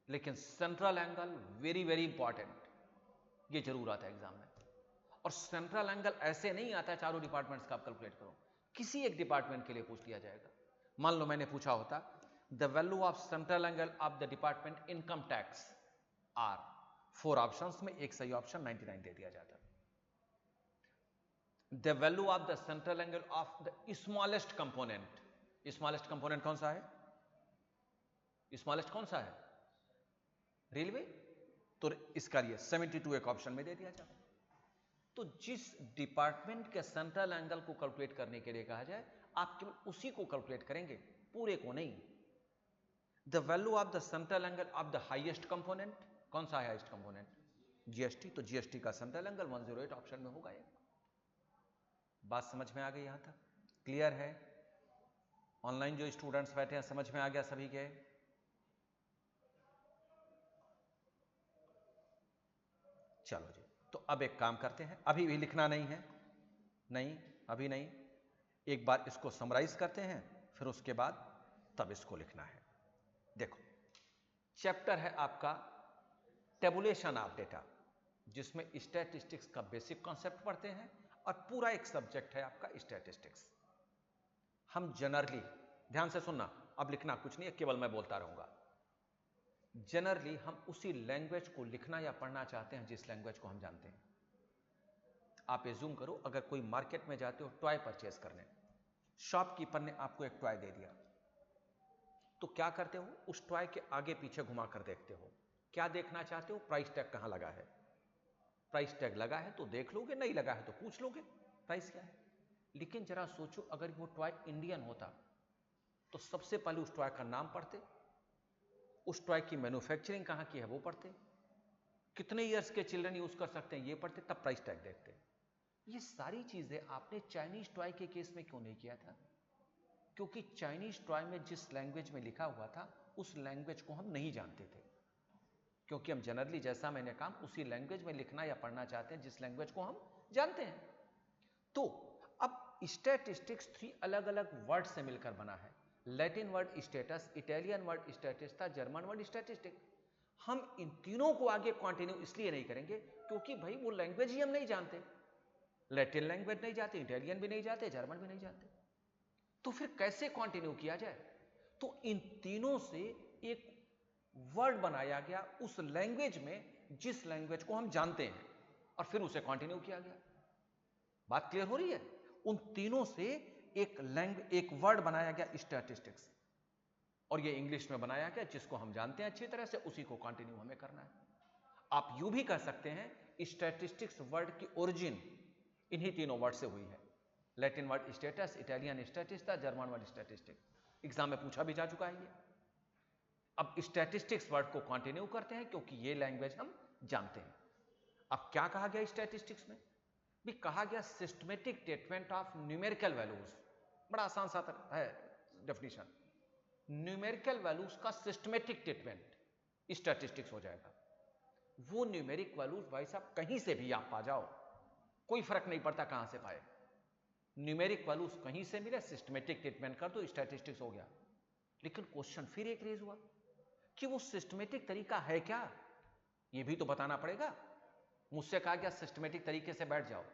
लेकिन central angle very very important, ये जरूर आता है एग्जाम में। और सेंट्रल एंगल ऐसे नहीं आता है चारों डिपार्टमेंट्स का आप कैलकुलेट करो, किसी एक डिपार्टमेंट के लिए पूछ लिया जाएगा। मान लो मैंने पूछा होता the value of central angle of the department income tax are, 4 options में एक सही ऑप्शन 99 दे दिया जाता। The value of the central angle of the smallest component, smallest component कौन सा है? स्मॉलेस्ट कौन सा है? रेलवे। तो इसका लिए 72 एक ऑप्शन में दे दिया जाता। तो जिस डिपार्टमेंट के सेंट्रल एंगल को कैलकुलेट करने के लिए कहा जाए, आप केवल उसी को कैलकुलेट करेंगे, पूरे को नहीं। The value of the central angle of the highest component, कौन सा है हाईएस्ट कंपोनेंट? जीएसटी। तो जीएसटी का सेंट्रल एंगल 108 ऑप्शन में होगा। एक बात समझ में आ गई? यहां तक क्लियर है? ऑनलाइन जो स्टूडेंट्स बैठे हैं समझ में आ गया सभी के? चलो जी, तो अब एक काम करते हैं, अभी भी लिखना नहीं है, नहीं अभी नहीं, एक बार इसको समराइज करते हैं, फिर उसके बाद तब इसको लिखना है। देखो, चैप्टर है आपका टेबुलेशन ऑफ डेटा, जिसमें स्टैटिस्टिक्स का बेसिक कॉन्सेप्ट पढ़ते हैं, और पूरा एक सब्जेक्ट है आपका स्टैटिस्टिक्स। हम जनरली, ध्यान से सुनना, अब लिखना कुछ नहीं है, केवल मैं बोलता रहूंगा। जनरली हम उसी लैंग्वेज को लिखना या पढ़ना चाहते हैं जिस लैंग्वेज को हम जानते हैं। आप एज्यूम करो, अगर कोई मार्केट में जाते हो टॉय परचेज करने, शॉपकीपर ने आपको एक टॉय दे दिया, तो क्या करते हो? उस टॉय के आगे पीछे घुमाकर देखते हो। क्या देखना चाहते हो? प्राइस टैग कहां लगा है। प्राइस टैग लगा है तो देख लोगे, नहीं लगा है तो पूछ लोगे प्राइस क्या है। लेकिन जरा सोचो, अगर वो टॉय इंडियन होता तो सबसे पहले उस टॉय का नाम पढ़ते, उस टॉय की मैन्युफैक्चरिंग कहां की है वो पढ़ते, कितने ईयर्स के चिल्ड्रन यूज कर सकते हैं ये पढ़ते, तब प्राइस टैग देखते। ये सारी चीजें आपने चाइनीज टॉय के केस में क्यों नहीं किया था? क्योंकि चाइनीज टॉय में जिस लैंग्वेज में लिखा हुआ था उस लैंग्वेज को हम नहीं जानते थे। क्योंकि हम जनरली, जैसा मैंने कहा, उसी लैंग्वेज में लिखना या पढ़ना चाहते हैं जिस लैंग्वेज को हम जानते हैं। तो अब स्टैटिस्टिक्स 3 अलग अलग वर्ड से मिलकर बना है। Latin word status, Italian word स्टैटिस था, जर्मन वर्ड स्टैटिस्टिक। हम इन तीनों को आगे कंटिन्यू इसलिए नहीं करेंगे क्योंकि भाई वो लैंग्वेज ही हम नहीं जानते। लैटिन लैंग्वेज नहीं जानते, इटालियन भी नहीं जानते, जर्मन भी नहीं जानते, तो फिर कैसे कंटिन्यू किया जाए? तो इन तीनों से एक वर्ड बनाया गया उस लैंग्वेज में जिस लैंग्वेज को हम जानते हैं, और फिर उसे कंटिन्यू किया गया। बात क्लियर हो रही है? उन तीनों से एक वर्ड बनाया गया स्टैटिस्टिक्स, और ये इंग्लिश में बनाया गया जिसको हम जानते हैं अच्छी तरह से, उसी को कंटिन्यू हमें करना है। आप यूं भी कह सकते हैं स्टैटिस्टिक्स वर्ड की ओरिजिन इन्हीं तीनों वर्ड से हुई है। लैटिन वर्ड स्टेटस, इटालियन स्टैटिस्टा, जर्मन वर्ड स्टैटिस्टिक, एग्जाम में पूछा भी जा चुका है ये। अब स्टैटिस्टिक्स वर्ड को कंटिन्यू करते हैं क्योंकि ये लैंग्वेज हम जानते हैं। अब क्या कहा गया स्टैटिस्टिक्स में? भी कहा गया systematic treatment of numerical values. बड़ा आसान सा है डेफिनेशन। न्यूमेरिकल वैल्यूज का सिस्टमेटिक ट्रीटमेंट स्टैटिस्टिक्स हो जाएगा। वो न्यूमेरिक वैल्यूज भाई साहब कहीं से भी आप पा जाओ, कोई फर्क नहीं पड़ता कहां से पाए, न्यूमेरिक वैल्यूज कहीं से मिले, सिस्टमेटिक ट्रीटमेंट कर दो, स्टैटिस्टिक्स हो गया। लेकिन क्वेश्चन फिर एक रेज हुआ कि वो सिस्टमेटिक तरीका है क्या, ये भी तो बताना पड़ेगा। मुझसे कहा गया सिस्टमेटिक तरीके से बैठ जाओ,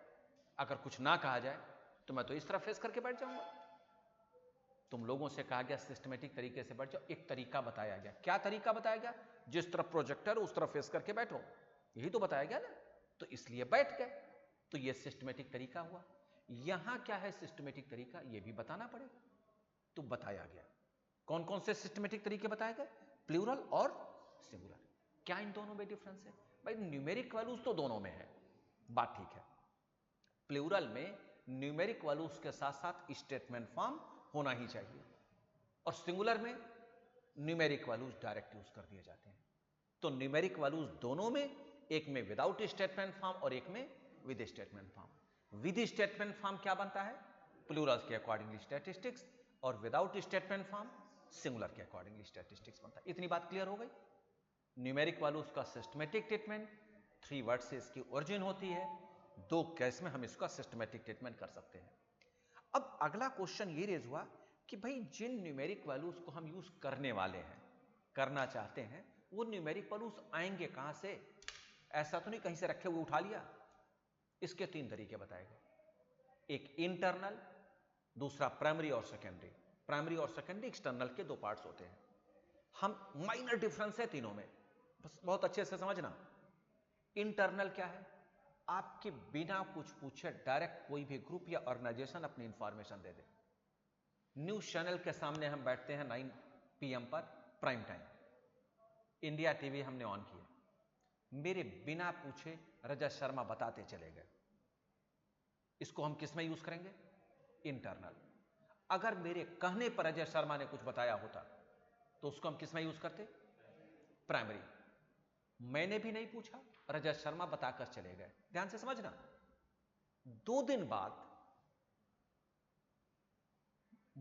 अगर कुछ ना कहा जाए तो मैं तो इस तरह फेस करके बैठ जाऊंगा। तुम लोगों से कहा गया सिस्टमेटिक तरीके से बैठ जाओ, एक तरीका बताया गया। क्या तरीका बताया गया? जिस तरफ प्रोजेक्टर उस तरफ फेस करके बैठो, यही तो बताया गया ना, तो इसलिए बैठ गए। तो यह सिस्टमेटिक तरीका हुआ। यहां क्या है सिस्टमेटिक तरीका, यह भी बताना पड़ेगा। तो बताया गया। कौन कौन से सिस्टमेटिक तरीके बताए गए? प्लूरल और सिंगुलर। क्या इन दोनों में डिफरेंस है? भाई न्यूमेरिक वैल्यूज तो दोनों में है, बात ठीक है। प्लूरल में न्यूमेरिक वैल्यूज के साथ साथ स्टेटमेंट फॉर्म होना ही चाहिए, और सिंगुलर में न्यूमेरिक वैल्यूज डायरेक्ट यूज कर दिए जाते हैं। तो न्यूमेरिक वैल्यूज दोनों में, एक में विदाउट स्टेटमेंट फॉर्म और एक में with statement form. With statement form क्या बनता है? प्लूरल के अकॉर्डिंगली स्टैटिस्टिक्स, और विदाउट स्टेटमेंट फॉर्म सिंगुलर के अकॉर्डिंगली स्टैटिस्टिक्स बनता है। इतनी बात क्लियर हो गई। न्यूमेरिक वैल्यूज का सिस्टमेटिक ट्रीटमेंट, 3 वर्ड से इसकी ओरिजिन होती है, 2 केस में हम इसका सिस्टमेटिक ट्रीटमेंट कर सकते हैं। अब अगला क्वेश्चन ये रेज हुआ कि भाई जिन न्यूमेरिक वैल्यूज को हम यूज करने वाले हैं, करना चाहते हैं, वो न्यूमेरिक वैल्यूज आएंगे कहां से? ऐसा तो नहीं कहीं से रखे हुए उठा लिया। इसके 3 तरीके बताए गए, एक इंटरनल, दूसरा प्राइमरी और सेकेंडरी। प्राइमरी और सेकेंडरी एक्सटर्नल के 2 पार्ट्स होते हैं। हम माइनर डिफरेंस है तीनों में, बस बहुत अच्छे से समझना। इंटरनल क्या है? आपके बिना कुछ पूछे डायरेक्ट कोई भी ग्रुप या ऑर्गेनाइजेशन अपनी इंफॉर्मेशन दे दे। न्यूज चैनल के सामने हम बैठते हैं 9 PM पर, प्राइम टाइम, इंडिया टीवी हमने ऑन किया, मेरे बिना पूछे रजत शर्मा बताते चले गए। इसको हम किस में यूज करेंगे? इंटरनल। अगर मेरे कहने पर रजत शर्मा ने कुछ बताया होता तो उसको हम किस में यूज करते? प्राइमरी। मैंने भी नहीं पूछा, रजत शर्मा बताकर चले गए। ध्यान से समझना। 2 दिन बाद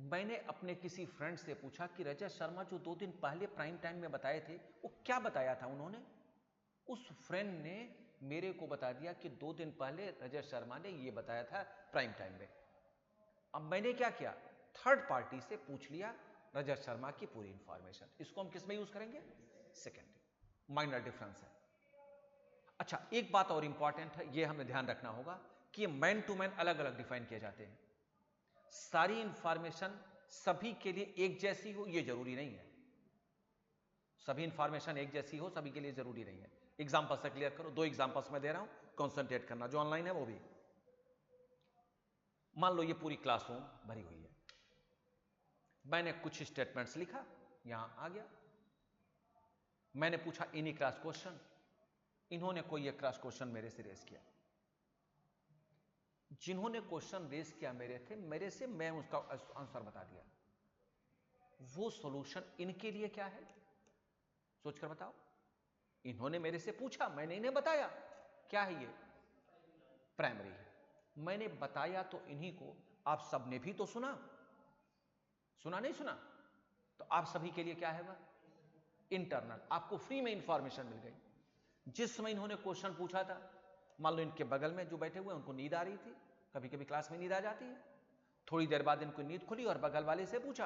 मैंने अपने किसी फ्रेंड से पूछा कि रजत शर्मा जो 2 दिन पहले प्राइम टाइम में बताए थे वो क्या बताया था उन्होंने? उस फ्रेंड ने मेरे को बता दिया कि 2 दिन पहले रजत शर्मा ने ये बताया था प्राइम टाइम में। अब मैंने क्या किया? थर्ड पार्टी से पूछ लिया रजत शर्मा की पूरी इंफॉर्मेशन। इसको हम किस में यूज करेंगे? सेकेंडरी। माइनर डिफरेंस है। अच्छा, एक बात और इंपॉर्टेंट है, यह हमें ध्यान रखना होगा कि ये मैन टू मैन अलग अलग डिफाइन किए जाते हैं। सारी इंफॉर्मेशन सभी के लिए एक जैसी हो यह जरूरी नहीं है। सभी इंफॉर्मेशन एक जैसी हो सभी के लिए जरूरी नहीं है। एग्जांपल से क्लियर करो, 2 एग्जांपल्स मैं दे रहा हूं, कंसंट्रेट करना, जो ऑनलाइन है वो भी। मान लो ये पूरी क्लासरूम भरी हुई है, मैंने कुछ स्टेटमेंट्स लिखा, यहां आ गया, मैंने पूछा एनी क्रॉस क्वेश्चन, इन्होंने कोई एक क्रॉस क्वेश्चन मेरे से रेज किया। जिन्होंने क्वेश्चन रेज किया मेरे से मैं उसका आंसर बता दिया। वो सॉल्यूशन इनके लिए क्या है? सोचकर बताओ। इन्होंने मेरे से पूछा, मैंने इन्हें बताया, क्या है ये? प्राइमरी है। मैंने बताया तो इन्हीं को, आप सबने भी तो सुना नहीं सुना? तो आप सभी के लिए क्या है वह? इंटरनल। आपको फ्री में इंफॉर्मेशन मिल गई। जिस समय इन्होंने क्वेश्चन पूछा था, मान लो इनके बगल में जो बैठे हुए उनको नींद आ रही थी, कभी कभी क्लास में नींद आ जाती है, थोड़ी देर बाद इनको नींद खुली और बगल वाले से पूछा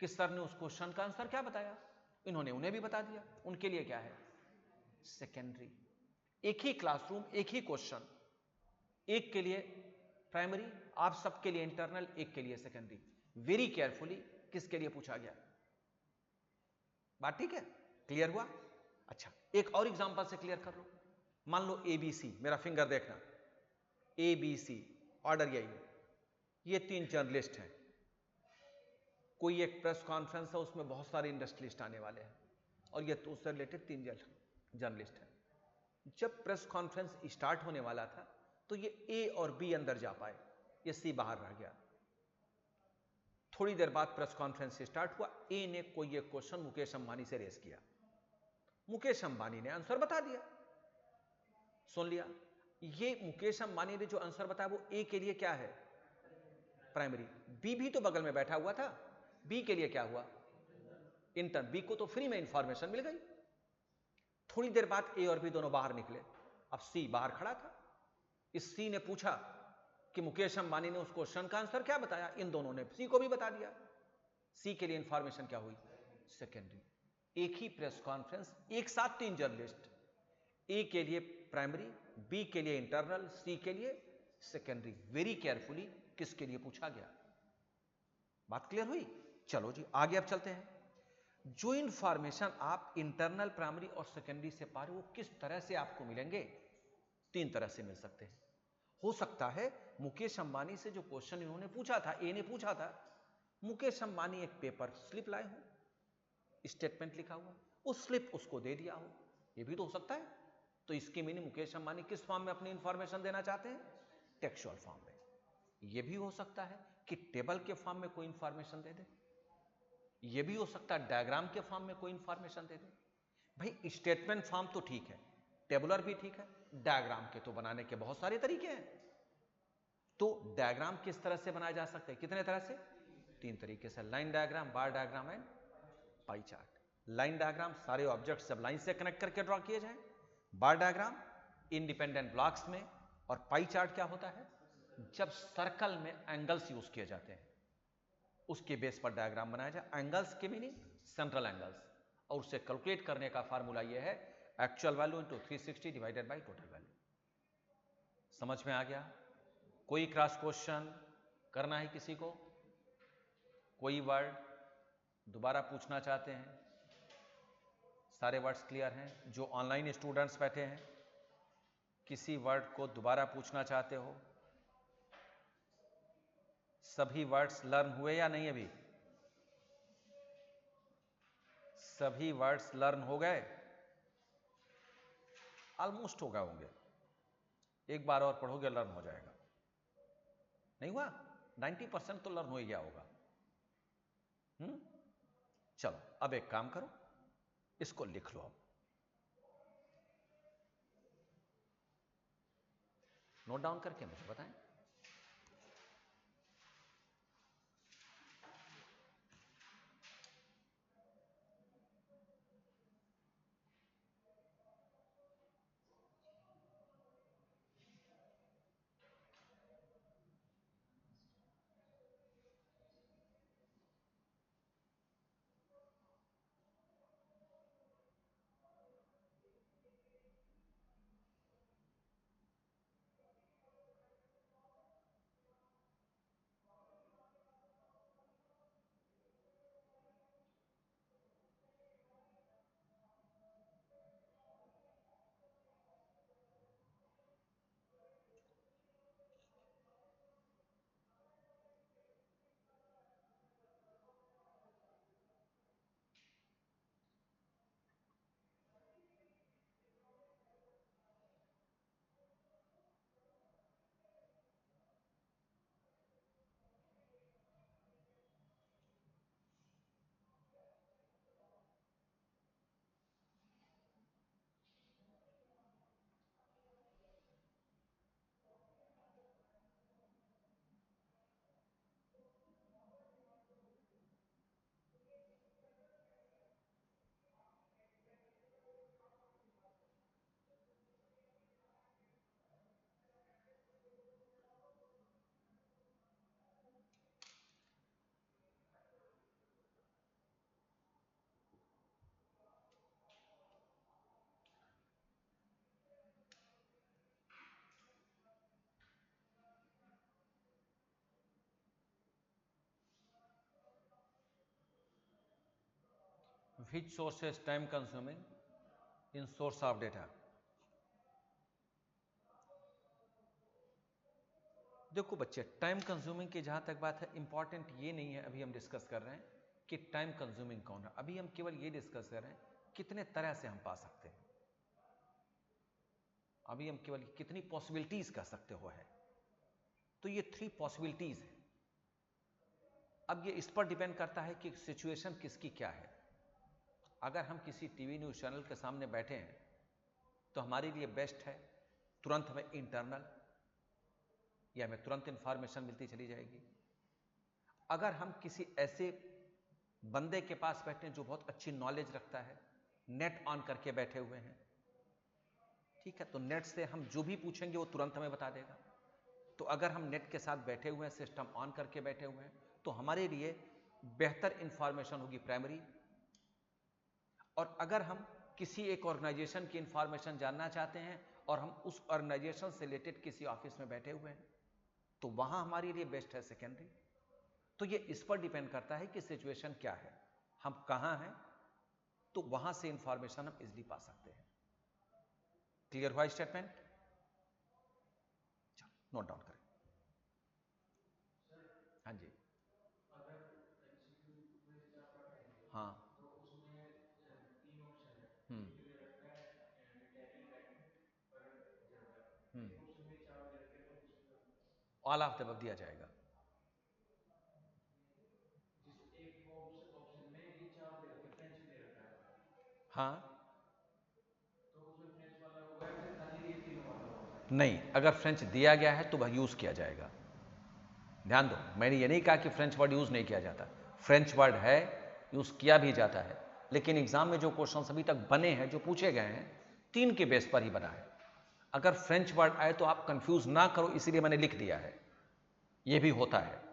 कि सर ने उस क्वेश्चन का आंसर क्या बताया, इन्होंने उन्हें भी बता दिया। उनके लिए क्या है? सेकेंडरी। एक ही क्लासरूम, एक ही क्वेश्चन, एक के लिए प्राइमरी, आप सबके लिए इंटरनल, एक के लिए सेकेंडरी। वेरी केयरफुली किसके लिए पूछा गया? बात ठीक है? क्लियर हुआ? अच्छा, एक और एग्जांपल से क्लियर कर लो। मान लो ABC, मेरा फिंगर देखना, ABC ऑर्डर यही है, ये 3 जर्नलिस्ट हैं, कोई एक प्रेस कॉन्फ्रेंस है, उसमें बहुत सारे इंडस्ट्रियलिस्ट आने वाले हैं, और ये तो उससे रिलेटेड 3 जर्नलिस्ट हैं। जब प्रेस कॉन्फ्रेंस स्टार्ट होने वाला था तो ये A और B अंदर जा पाए, ये सी बाहर रह गया। थोड़ी देर बाद प्रेस कॉन्फ्रेंस स्टार्ट हुआ। ए ने कोई एक क्वेश्चन मुकेश अंबानी से रेस किया, मुकेश अंबानी ने आंसर बता दिया, सुन लिया। ये मुकेश अंबानी ने जो आंसर बताया वो ए के लिए क्या है, प्राइमरी। बी भी तो बगल में बैठा हुआ था, बी के लिए क्या हुआ, इंटर्न। बी को तो फ्री में इंफॉर्मेशन मिल गई। थोड़ी देर बाद ए और बी दोनों बाहर निकले। अब सी बाहर खड़ा था। इस सी ने पूछा कि मुकेश अंबानी ने उस क्वेश्चन का आंसर क्या बताया। इन दोनों ने सी को भी बता दिया। सी के लिए इंफॉर्मेशन क्या हुई, सेकेंडरी। एक ही प्रेस कॉन्फ्रेंस, एक साथ 3 जर्नलिस्ट, ए के लिए प्राइमरी, बी के लिए इंटरनल, सी के लिए सेकेंडरी। वेरी केयरफुली किसके लिए पूछा गया। बात क्लियर हुई। चलो जी आगे अब चलते हैं। जो इंफॉर्मेशन आप इंटरनल, प्राइमरी और सेकेंडरी से पा रहे हो वो किस तरह से आपको मिलेंगे, 3 तरह से मिल सकते हैं। हो सकता है मुकेश अंबानी से जो क्वेश्चन इन्होंने पूछा था, ए ने पूछा था, मुकेश अंबानी एक पेपर स्लिप लाए हो, स्टेटमेंट लिखा हुआ, उस स्लिप उसको दे दिया हो, यह भी तो हो सकता है। तो इसकी मीनिंग मुकेश अंबानी किस फॉर्म में अपनी इंफॉर्मेशन देना चाहते हैं, टेक्सुअल फॉर्म में। यह भी हो सकता है कि टेबल के फॉर्म में कोई इंफॉर्मेशन दे दे, यह भी हो सकता है डायग्राम के फॉर्म में कोई इंफॉर्मेशन दे दे। भाई स्टेटमेंट फॉर्म तो ठीक है, टेबुलर भी ठीक है, डायग्राम के तो बनाने के बहुत सारे तरीके हैं। तो डायग्राम किस तरह से बनाया जा सकता है, कितने तरह से, 3 तरीके से, line diagram, bar diagram and pie chart. Line diagram सारे ऑब्जेक्ट्स जब लाइन से कनेक्ट करके ड्रॉ किए जाएं, बार डायग्राम इंडिपेंडेंट ब्लॉक्स में, और पाई चार्ट क्या होता है, जब सर्कल में एंगल्स यूज किए जाते हैं उसके बेस पर डायग्राम बनाया जाए। एंगल्स के मीनिंग सेंट्रल एंगल्स, और उसे कैलकुलेट करने का फार्मूला यह है actual value into 360 divided by total value. समझ में आ गया। कोई क्रॉस क्वेश्चन करना है किसी को, कोई वर्ड दोबारा पूछना चाहते हैं, सारे वर्ड्स क्लियर हैं। जो ऑनलाइन स्टूडेंट्स बैठे हैं, किसी वर्ड को दोबारा पूछना चाहते हो, सभी वर्ड्स लर्न हुए या नहीं, अभी सभी वर्ड्स लर्न हो गए, ऑलमोस्ट हो गए होंगे, एक बार और पढ़ोगे लर्न हो जाएगा। नहीं हुआ, 90% तो लर्न हो ही गया होगा। चलो अब एक काम करो, इसको लिख लो, अब नोट डाउन करके मुझे बताएं। Which source is time consuming in source of data? देखो बच्चे, टाइम कंज्यूमिंग की जहां तक बात है, इंपॉर्टेंट ये नहीं है अभी हम डिस्कस कर रहे हैं कि टाइम कंज्यूमिंग कौन है। अभी हम केवल ये डिस्कस कर रहे हैं कितने तरह से हम पा सकते हैं। अभी हम केवल कितनी पॉसिबिलिटीज कर सकते हो है। तो ये 3 पॉसिबिलिटीज है। अब ये इस पर डिपेंड करता है कि सिचुएशन किसकी क्या है। अगर हम किसी टीवी न्यूज चैनल के सामने बैठे हैं तो हमारे लिए बेस्ट है तुरंत हमें इंटरनल या हमें तुरंत इंफॉर्मेशन मिलती चली जाएगी। अगर हम किसी ऐसे बंदे के पास बैठे हैं जो बहुत अच्छी नॉलेज रखता है, नेट ऑन करके बैठे हुए हैं, ठीक है, तो नेट से हम जो भी पूछेंगे वो तुरंत हमें बता देगा। तो अगर हम नेट के साथ बैठे हुए हैं, सिस्टम ऑन करके बैठे हुए हैं, तो हमारे लिए बेहतर इंफॉर्मेशन होगी प्राइमरी। और अगर हम किसी एक ऑर्गेनाइजेशन की इंफॉर्मेशन जानना चाहते हैं और हम उस ऑर्गेनाइजेशन से रिलेटेड किसी ऑफिस में बैठे हुए हैं, तो वहां हमारे लिए बेस्ट है सेकेंडरी। तो ये इस पर डिपेंड करता है कि सिचुएशन क्या है, हम कहां हैं, तो वहां से इंफॉर्मेशन हम इजिली पा सकते हैं। क्लियर हुआ स्टेटमेंट? चलो नोट डाउन करें। हाँ जी। हाँ। ऑल ऑफ द अबव दिया जाएगा। हाँ। नहीं, अगर फ्रेंच दिया गया है तो वह यूज किया जाएगा। ध्यान दो, मैंने ये नहीं कहा कि फ्रेंच वर्ड यूज नहीं किया जाता, फ्रेंच वर्ड है, यूज किया भी जाता है। लेकिन एग्जाम में जो क्वेश्चन अभी तक बने हैं, जो पूछे गए हैं, 3 के बेस पर ही बना है। अगर फ्रेंच वर्ड आए तो आप कंफ्यूज ना करो, इसीलिए मैंने लिख दिया है। यह भी होता है।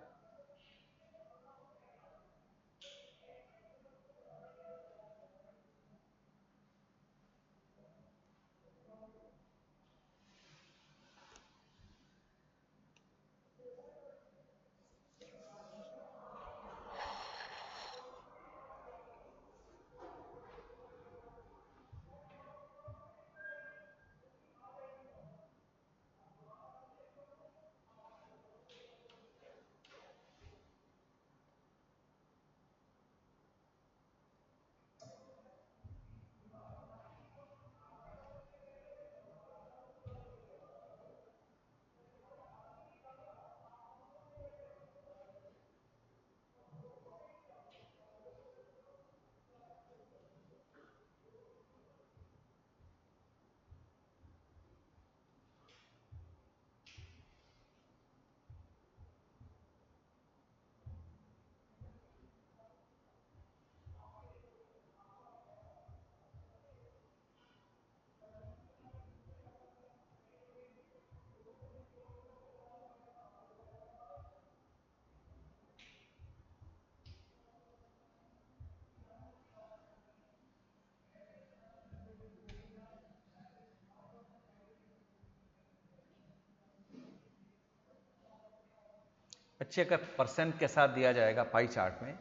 अच्छे, अगर परसेंट के साथ दिया जाएगा पाई चार्ट में,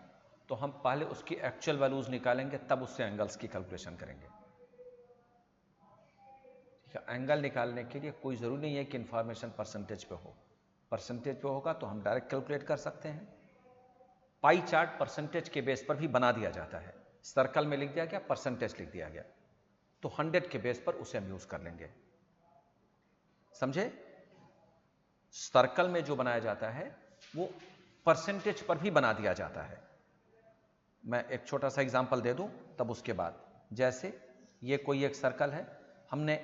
तो हम पहले उसकी एक्चुअल वैल्यूज निकालेंगे, तब उससे एंगल्स की कैलकुलेशन करेंगे। ठीक है, एंगल निकालने के लिए कोई जरूरी नहीं है कि इंफॉर्मेशन परसेंटेज पे हो। परसेंटेज पे होगा तो हम डायरेक्ट कैलकुलेट कर सकते हैं। पाई चार्ट परसेंटेज के बेस पर भी बना दिया जाता है। सर्कल में लिख दिया गया, परसेंटेज लिख दिया गया, तो 100 के बेस पर उसे हम यूज कर लेंगे। समझे? सर्कल में जो बनाया जाता है वो परसेंटेज पर भी बना दिया जाता है। मैं एक छोटा सा एग्जांपल दे दूं, तब उसके बाद, जैसे ये कोई एक सर्कल है, हमने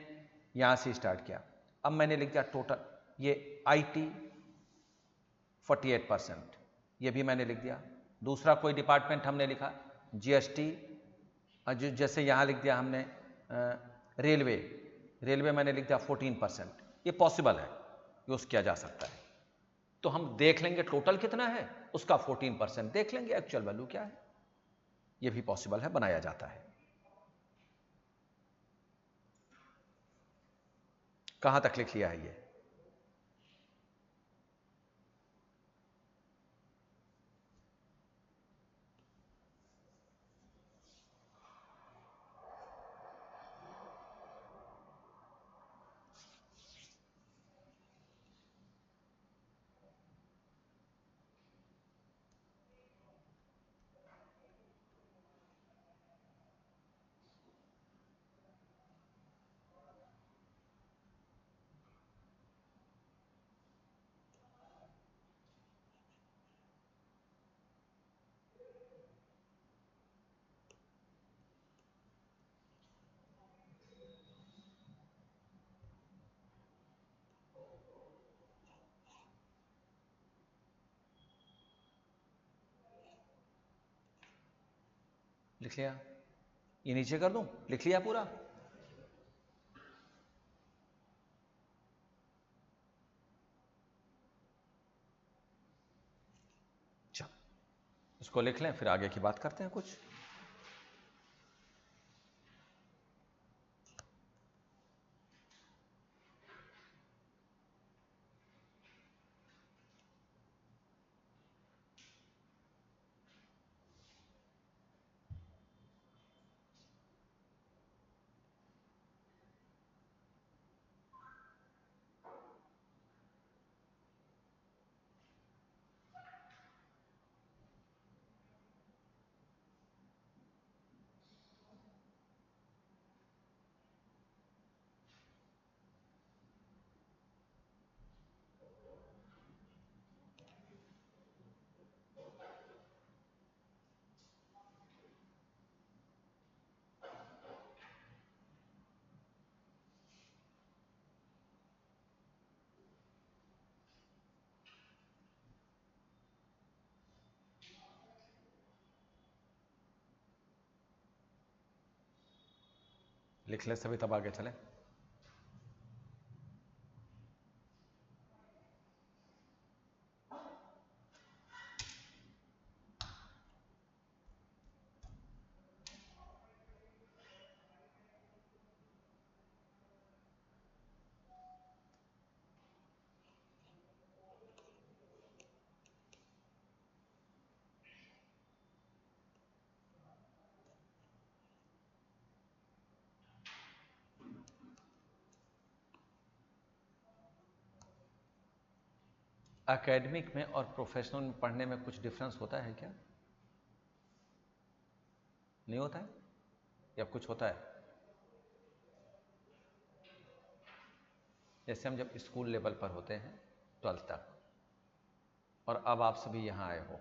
यहां से स्टार्ट किया, अब मैंने लिख दिया टोटल, ये IT 48%, ये भी मैंने लिख दिया। दूसरा कोई डिपार्टमेंट हमने लिखा GST, जैसे यहां लिख दिया हमने रेलवे, रेलवे मैंने लिख दिया 14%। ये पॉसिबल है, यूज किया जा सकता है। तो हम देख लेंगे टोटल कितना है, उसका 14% देख लेंगे, एक्चुअल वैल्यू क्या है। ये भी पॉसिबल है, बनाया जाता है। कहां तक लिख लिया है ये? लिख लिया? ये नीचे कर दूं? लिख लिया पूरा? चलो इसको लिख लें, फिर आगे की बात करते हैं कुछ। लिख ले सभी, तब आगे चलें। एकेडमिक में और प्रोफेशनल में पढ़ने में कुछ डिफरेंस होता है क्या? नहीं होता है या कुछ होता है? जैसे हम जब स्कूल लेवल पर होते हैं 12th तक, और अब आप सभी यहां आए हो,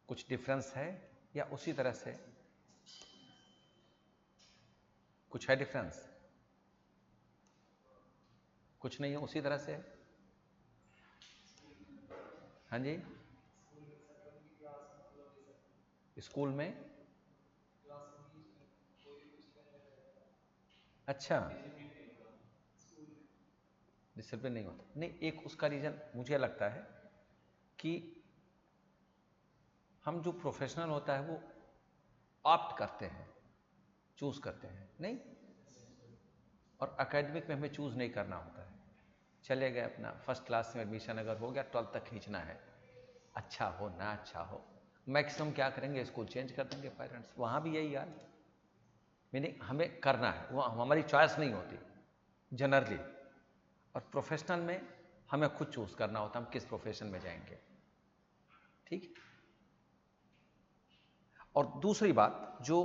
कुछ डिफरेंस है या उसी तरह से? कुछ है डिफरेंस? कुछ नहीं है, उसी तरह से है। हाँ जी, स्कूल में अच्छा डिसिप्लिन नहीं होता। नहीं, एक उसका रीजन मुझे लगता है कि हम जो प्रोफेशनल होता है वो ऑप्ट करते हैं, चूज करते हैं, नहीं, और एकेडमिक में हमें चूज नहीं करना होता है। चले गए अपना फर्स्ट क्लास में एडमिशन अगर हो गया, 12th तक खींचना है, अच्छा हो ना अच्छा हो, मैक्सिमम क्या करेंगे, स्कूल चेंज कर देंगे पेरेंट्स। वहां भी यही हाल, मीनिंग हमें करना है, वो हमारी चॉइस नहीं होती जनरली। और प्रोफेशनल में हमें खुद चूज करना होता है हम किस प्रोफेशन में जाएंगे, ठीक। और दूसरी बात जो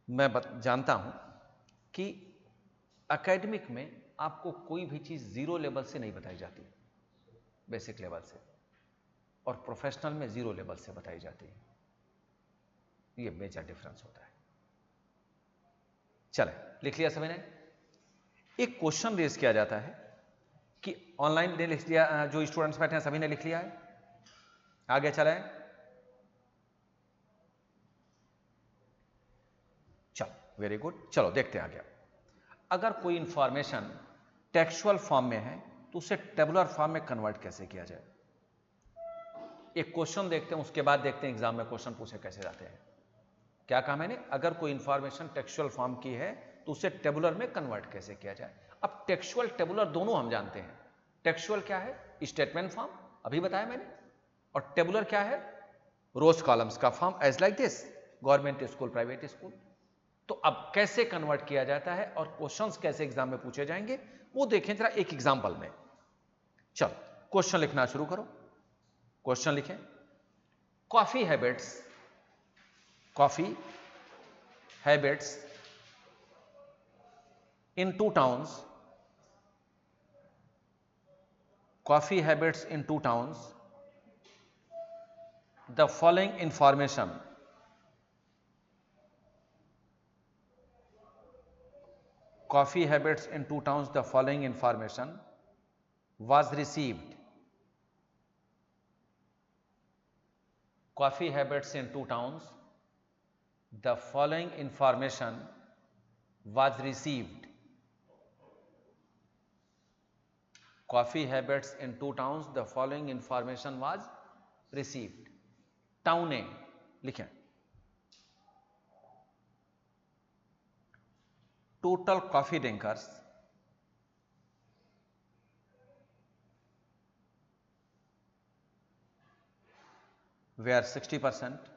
मैं जानता हूं कि एकेडमिक में आपको कोई भी चीज जीरो लेवल से नहीं बताई जाती, बेसिक लेवल से, और प्रोफेशनल में जीरो लेवल से बताई जाती है। ये मेजर डिफरेंस होता है। चले, लिख लिया सभी ने? एक क्वेश्चन रेज किया जाता है कि ऑनलाइन ने लिख लिया, जो स्टूडेंट्स बैठे हैं सभी ने लिख लिया है? आगे चले, चलो वेरी गुड। चलो देखते हैं आगे। अगर कोई इंफॉर्मेशन टेक्सचुअल फॉर्म में है तो उसे टेबुलर फॉर्म में कन्वर्ट कैसे किया जाए? एक क्वेश्चन देखते हैं, उसके बाद देखते हैं एग्जाम में क्वेश्चन पूछे कैसे जाते हैं। क्या कहा मैंने? अगर कोई इंफॉर्मेशन टेक्सचुअल फॉर्म की है तो उसे टेबुलर में कन्वर्ट कैसे किया जाए? अब टेक्सचुअल टेबुलर दोनों हम जानते हैं। टेक्सचुअल क्या है? स्टेटमेंट फॉर्म, अभी बताया मैंने। और टेबुलर क्या है? रोज कॉलम्स का form, as like this, government school, private school. तो अब कैसे कन्वर्ट किया जाता है और क्वेश्चंस कैसे एग्जाम में पूछे जाएंगे वो देखें जरा एक एग्जांपल में। चलो क्वेश्चन लिखना शुरू करो। क्वेश्चन लिखें, coffee habits in two towns, coffee habits in two towns, the following information coffee habits in two towns, the following information was received. coffee habits in 2 towns, the following information was received. Coffee habits in 2 towns, the following information was received. Town A लिखें, total coffee drinkers were 60%,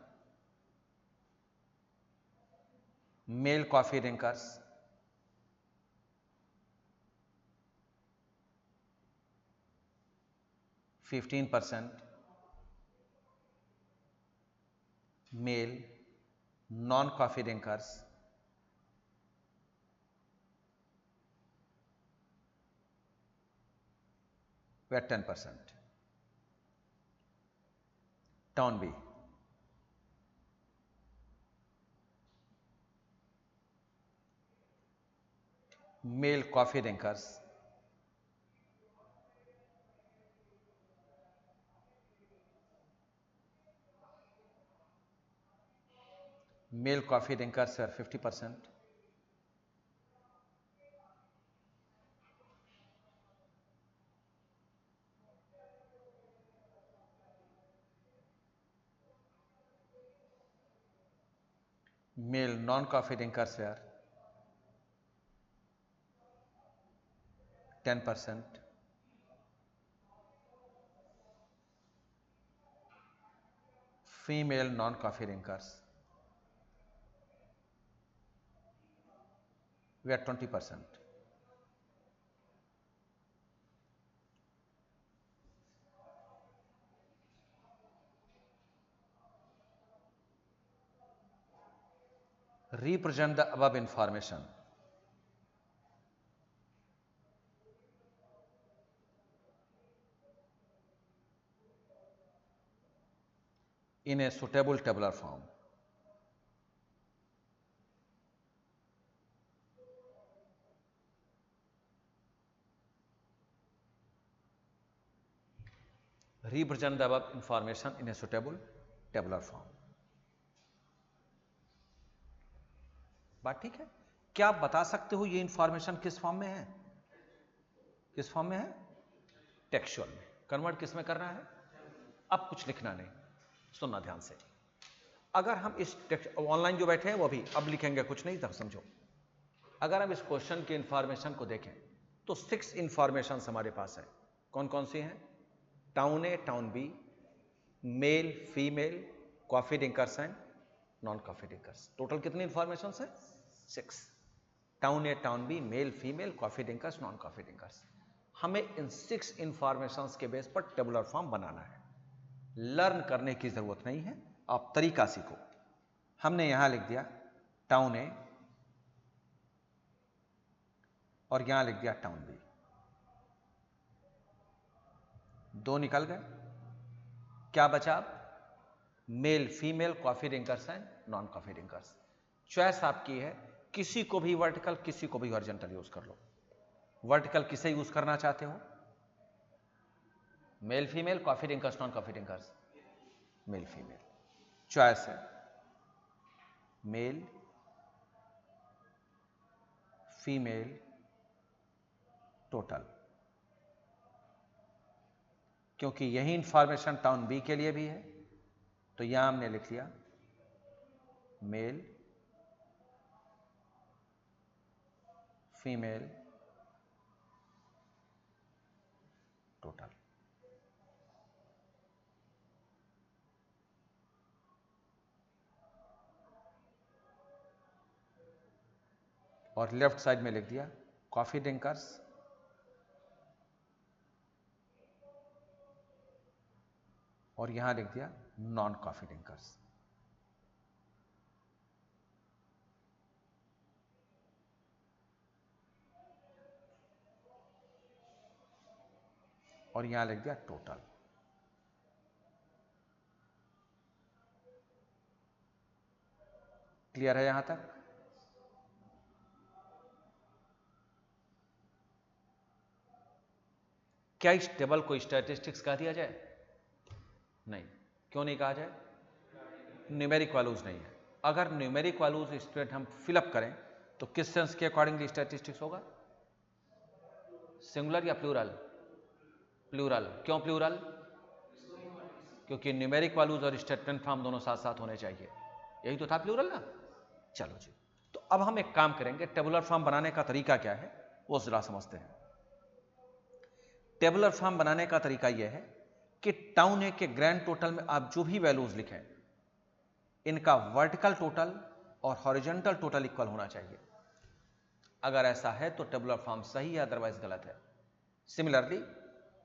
male coffee drinkers 15%, male non-coffee drinkers were 10%. Town B, male coffee drinkers 50%, male non-coffee drinkers were 10%, female non-coffee drinkers were 20%. Represent the above information in a suitable tabular form. Represent the above information in a suitable tabular form. बात ठीक है? क्या आप बता सकते हो ये information किस फॉर्म में है? किस फॉर्म में है? टेक्सचुअल में। कन्वर्ट किस में करना है? अब कुछ लिखना नहीं, सुनना ध्यान से। अगर हम इस ऑनलाइन जो बैठे हैं वो भी अब लिखेंगे, कुछ नहीं, तब समझो। अगर हम इस क्वेश्चन की इंफॉर्मेशन को देखें तो 6 इंफॉर्मेशन हमारे पास है। कौन कौन सी हैं? Town A, town B, male, female, coffee drinkers and non coffee drinkers. Total कितनी इंफॉर्मेशन है? 6। Town A, town B, male, female, coffee drinkers, non coffee drinkers. हमें इन 6 इंफॉर्मेशन के बेस पर टेबुलर फॉर्म बनाना है। लर्न करने की जरूरत नहीं है, आप तरीका सीखो। हमने यहां लिख दिया टाउन ए और यहां लिख दिया टाउन बी। 2 निकल गए। क्या बचा अब? Male, female, coffee drinkers and non coffee drinkers. Choice आपकी है, किसी को भी वर्टिकल, किसी को भी हॉरिजॉन्टल यूज कर लो। वर्टिकल किसे यूज करना चाहते हो? Male, female, coffee drinkers, non coffee drinkers. Male, female. Choice है मेल, फीमेल, टोटल। क्योंकि यही इंफॉर्मेशन टाउन बी के लिए भी है, तो यहां हमने लिख लिया मेल, फीमेल, टोटल। और लेफ्ट साइड में लिख दिया कॉफी ड्रिंकर्स और यहां लिख दिया नॉन कॉफी ड्रिंकर्स। और यहां लिख दिया टोटल। क्लियर है यहां तक? क्या इस टेबल को स्टैटिस्टिक्स कह दिया जाए? नहीं। क्यों नहीं कहा जाए? न्यूमेरिक वैल्यूज नहीं है। अगर न्यूमेरिक वैल्यूज स्टूडेंट हम फिलअप करें तो किस सेंस के अकॉर्डिंगली स्टैटिस्टिक्स होगा? सिंगुलर या प्लूरल? प्लूरल। क्यों प्लूरल? क्योंकि न्यूमेरिक वैल्यूज और स्टेटमेंट फॉर्म दोनों साथ साथ होने चाहिए, यही तो था प्लूरल ना। चलो जी, तो अब हम एक काम करेंगे, टेबुलर फॉर्म बनाने का तरीका क्या है वो जरा समझते हैं। टेबुलर फॉर्म बनाने का तरीका यह है कि टाउन ए के ग्रैंड टोटल में आप जो भी वैल्यूज लिखें, इनका वर्टिकल टोटल और हॉरिजॉन्टल टोटल इक्वल होना चाहिए। अगर ऐसा है तो टेबुलर फॉर्म सही है, अदरवाइज गलत है। सिमिलरली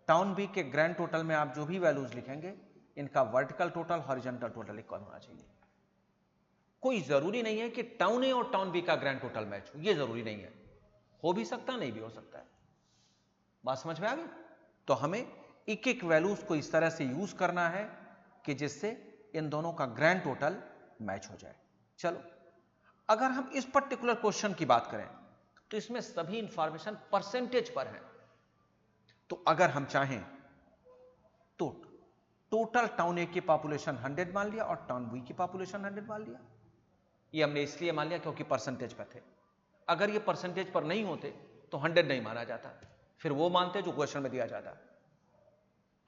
टाउन बी के ग्रैंड टोटल में आप जो भी वैल्यूज लिखेंगे, इनका vertical total horizontal total equal होना चाहिए। कोई जरूरी नहीं है कि टाउन ए और टाउन बी का ग्रैंड टोटल मैच हो, यह जरूरी नहीं है, हो भी सकता नहीं भी हो सकता है। बात समझ में आ गई? तो हमें एक एक वैल्यूज को इस तरह से यूज करना है कि जिससे इन दोनों का ग्रैंड टोटल मैच हो जाए। चलो, अगर हम इस पर्टिकुलर क्वेश्चन की बात करें तो इसमें सभी इंफॉर्मेशन परसेंटेज पर है। तो अगर हम चाहें तो टोटल टाउन ए की पॉपुलेशन 100 मान लिया और टाउन बी की पॉपुलेशन 100 मान लिया। ये हमने इसलिए मान लिया क्योंकि परसेंटेज पर थे। अगर ये परसेंटेज पर नहीं होते तो 100 नहीं माना जाता, फिर वो मानते जो क्वेश्चन में दिया जाता।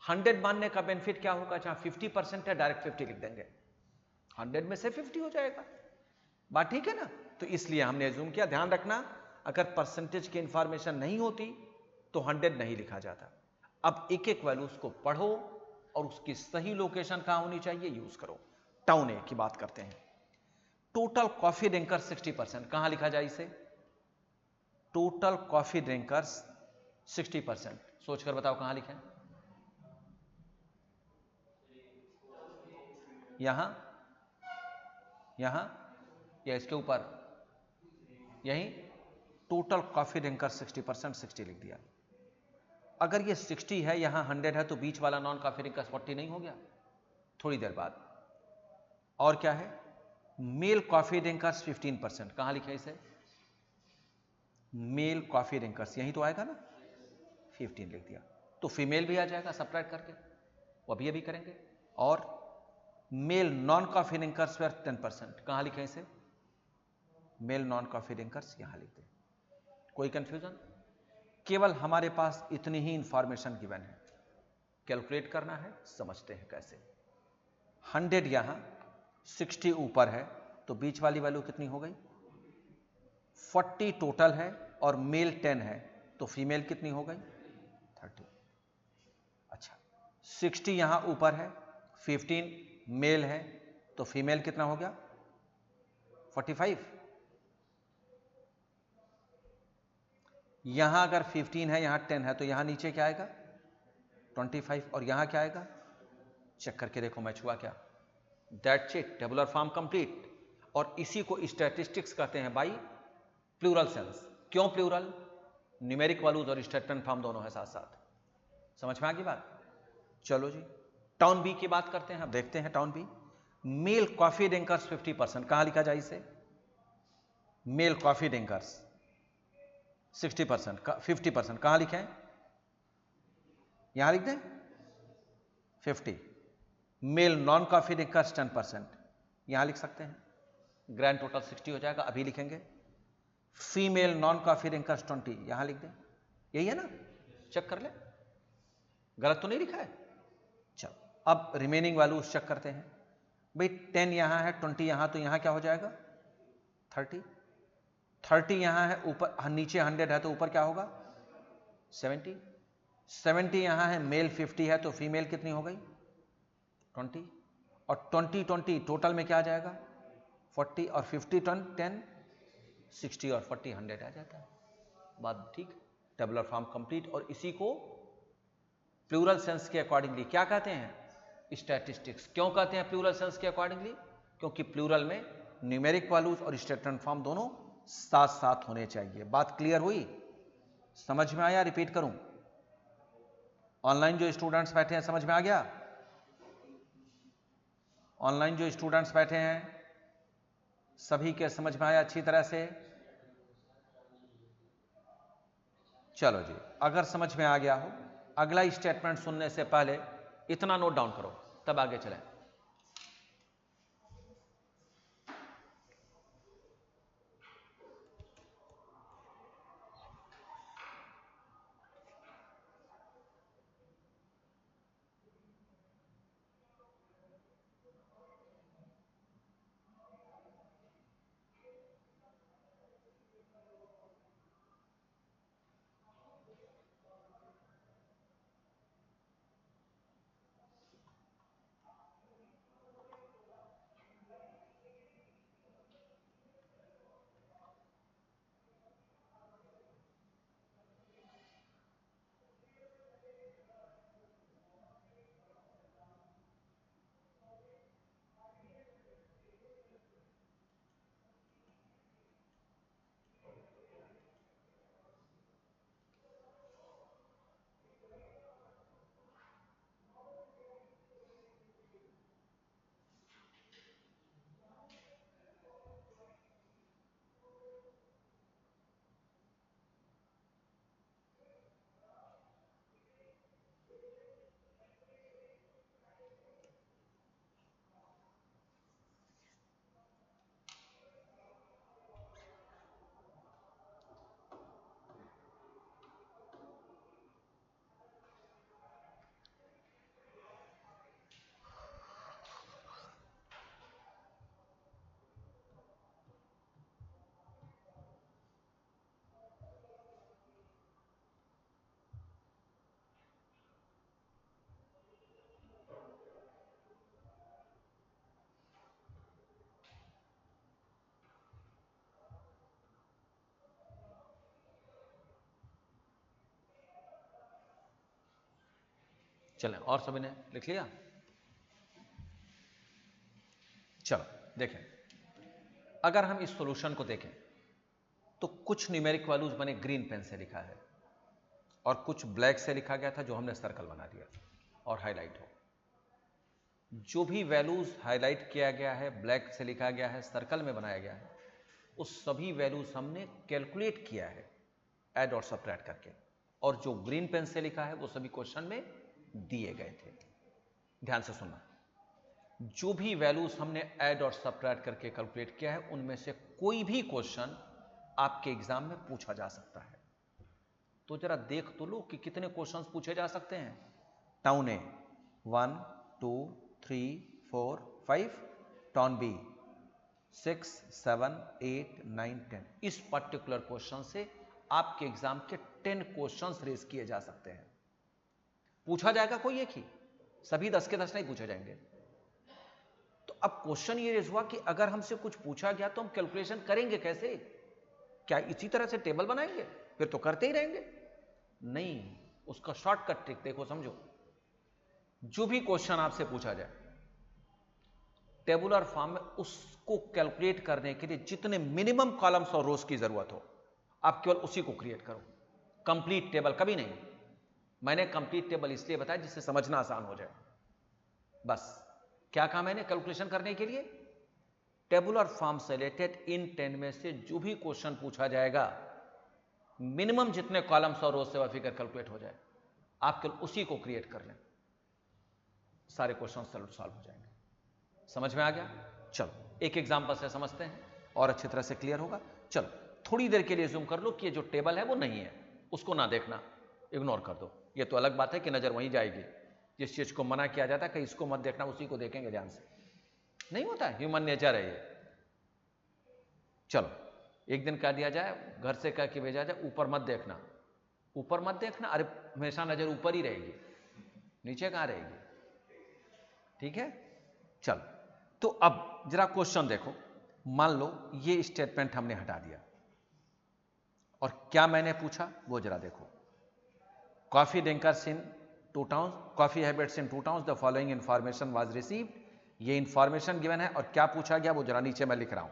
100 मानने का बेनिफिट क्या होगा? जहां 50% है डायरेक्ट 50 लिख देंगे, 100 में से 50 हो जाएगा। बात ठीक है ना? तो इसलिए हमने एज्यूम किया। ध्यान रखना, अगर परसेंटेज की इंफॉर्मेशन नहीं होती तो 100 नहीं लिखा जाता। अब एक एक वैल्यूज को पढ़ो और उसकी सही लोकेशन कहां होनी चाहिए यूज करो। टाउन ए की बात करते हैं। टोटल कॉफी ड्रिंकर्स 60%, कहां लिखा जाए इसे? टोटल कॉफी ड्रिंकर्स 60%, सोचकर बताओ कहां लिखें? यहां, यहां या इसके ऊपर? यहीं। टोटल कॉफी ड्रिंकर्स 60%, 60 लिख दिया। अगर ये 60 है, यहां 100 है, तो बीच वाला नॉन कॉफी ड्रिंकर्स 40 नहीं हो गया? थोड़ी देर बाद और क्या है? मेल कॉफी ड्रिंकर्स 15%, कहां लिखे इसे? मेल कॉफी ड्रिंकर्स, यही तो आएगा ना, 15 लिख दिया। तो फीमेल भी आ जाएगा सब्ट्रैक्ट करके, वो अभी करेंगे। और मेल नॉन कॉफी ड्रिंकर्स 10%, कहां लिखे इसे? मेल नॉन कॉफी ड्रिंकर्स, यहां लिख दें। कोई कंफ्यूजन? केवल हमारे पास इतनी ही इंफॉर्मेशन गिवन है, कैलकुलेट करना है, समझते हैं कैसे। 100 यहां, 60 ऊपर है, तो बीच वाली वैल्यू कितनी हो गई? 40 टोटल है और मेल 10 है, तो फीमेल कितनी हो गई? 30। अच्छा, 60 यहां ऊपर है, 15 मेल है, तो फीमेल कितना हो गया? 45। यहां अगर 15 है, यहां 10 है, तो यहां नीचे क्या आएगा? 25। और यहां क्या आएगा? चेक करके देखो मैच हुआ क्या। That's it, tabular form complete. और इसी को स्टैटिस्टिक्स कहते हैं बाई प्लूरल सेंस। क्यों प्लूरल? न्यूमेरिक वैल्यूज और स्टेटमेंट फॉर्म दोनों है साथ साथ। समझ में आ गई बात? चलो जी, टाउन बी की बात करते हैं। अब देखते हैं town B. Male coffee drinkers 50%, कहां लिखा जाए इसे? मेल कॉफी ड्रिंकर्स 60%, 50% कहां लिखें? यहां लिख दें 50। मेल नॉन कॉफी ड्रिंकर्स 10%, यहां लिख सकते हैं। ग्रैंड टोटल 60 हो जाएगा, अभी लिखेंगे। फीमेल नॉन कॉफी ड्रिंकर्स 20, यहां लिख दें। यही है ना? चेक कर ले, गलत तो नहीं लिखा है। चलो, अब रिमेनिंग वैल्यूज चेक करते हैं। भाई 10 यहां है, 20 यहां, तो यहां क्या हो जाएगा? 30। 30 यहां है, ऊपर नीचे 100 है, तो ऊपर क्या होगा? 70। 70 यहां है, मेल 50 है, तो फीमेल कितनी हो गई? 20। और 20 20 टोटल में क्या आ जाएगा? 40। और 50 10 60 और 40 100 आ जाता है। बात ठीक। Tabular form complete. और इसी को प्लूरल सेंस के अकॉर्डिंगली क्या कहते हैं? स्टैटिस्टिक्स। क्यों कहते हैं प्लूरल सेंस के अकॉर्डिंगली? क्योंकि प्लूरल में न्यूमेरिक वैल्यूज और स्टेटमेंट फॉर्म दोनों साथ साथ होने चाहिए। बात क्लियर हुई? समझ में आया? रिपीट करूं? ऑनलाइन जो स्टूडेंट्स बैठे हैं, समझ में आ गया? ऑनलाइन जो स्टूडेंट्स बैठे हैं, सभी के समझ में आया अच्छी तरह से? चलो जी, अगर समझ में आ गया हो, अगला स्टेटमेंट सुनने से पहले इतना नोट डाउन करो, तब आगे चलें। चलें, और सभी ने लिख लिया? चलो देखें, अगर हम इस सॉल्यूशन को देखें तो कुछ न्यूमेरिक वैल्यूज बने ग्रीन पेन से लिखा है और कुछ ब्लैक से लिखा गया था जो हमने सर्कल बना दिया और हाईलाइट हो। जो भी वैल्यूज हाईलाइट किया गया है, ब्लैक से लिखा गया है, सर्कल में बनाया गया है, उस सभी वैल्यूज हमने कैलकुलेट किया है ऐड और सब्ट्रैक्ट करके, और जो ग्रीन पेन से लिखा है वो सभी क्वेश्चन में दिए गए थे। ध्यान से सुनना, जो भी वैल्यूज हमने ऐड और सब्ट्रैक्ट करके कैलकुलेट किया है उनमें से कोई भी क्वेश्चन आपके एग्जाम में पूछा जा सकता है। तो जरा देख तो लो कि कितने क्वेश्चंस पूछे जा सकते हैं। टाउन ए 1 2 3 4 5, टाउन बी 6 7 8 9 10। इस पर्टिकुलर क्वेश्चन से आपके एग्जाम के 10 क्वेश्चंस रेज किए जा सकते हैं। पूछा जाएगा कोई एक ही, सभी 10 के 10 नहीं पूछे जाएंगे। तो अब क्वेश्चन ये रेज हुआ कि अगर हमसे कुछ पूछा गया तो हम कैलकुलेशन करेंगे कैसे? क्या इसी तरह से टेबल बनाएंगे? फिर तो करते ही रहेंगे। नहीं, उसका शॉर्टकट ट्रिक देखो, समझो। जो भी क्वेश्चन आपसे पूछा जाए टेबुलर फॉर्म में, उसको कैलकुलेट करने के लिए जितने मिनिमम कॉलम्स और रोज की जरूरत हो, आप केवल उसी को क्रिएट करो। कंप्लीट टेबल कभी नहीं। मैंने कंप्लीट टेबल इसलिए बताया जिससे समझना आसान हो जाए। बस क्या कहा मैंने कैलकुलेशन करने के लिए? टेबुलर फॉर्म से रिलेटेड इन 10 में से जो भी क्वेश्चन पूछा जाएगा, मिनिमम जितने कॉलम्स और रोज से वह फिगर कैलकुलेट हो जाए, आप केवल उसी को क्रिएट कर लें, सारे क्वेश्चन सॉल्व हो जाएंगे। समझ में आ गया? चलो एक एग्जांपल से समझते हैं और अच्छी तरह से क्लियर होगा। चलो थोड़ी देर के लिए जूम कर लो कि ये जो टेबल है वो नहीं है, उसको ना देखना, इग्नोर कर दो। ये तो अलग बात है कि नजर वहीं जाएगी। जिस चीज को मना किया जाता है कि इसको मत देखना, उसी को देखेंगे ध्यान से। नहीं होता है, ह्यूमन नेचर है ये। चलो एक दिन कह दिया जाए, घर से कह के भेजा जाए, ऊपर मत देखना, ऊपर मत देखना। अरे हमेशा नजर ऊपर ही रहेगी, नीचे कहां रहेगी? ठीक है, चलो तो अब जरा क्वेश्चन देखो। मान लो ये स्टेटमेंट हमने हटा दिया और क्या मैंने पूछा वो जरा देखो। Coffee drinkers in 2 towns, coffee habits in 2 towns, the following information was received. ये इंफॉर्मेशन गिवन है और क्या पूछा गया वो जरा नीचे मैं लिख रहा हूं।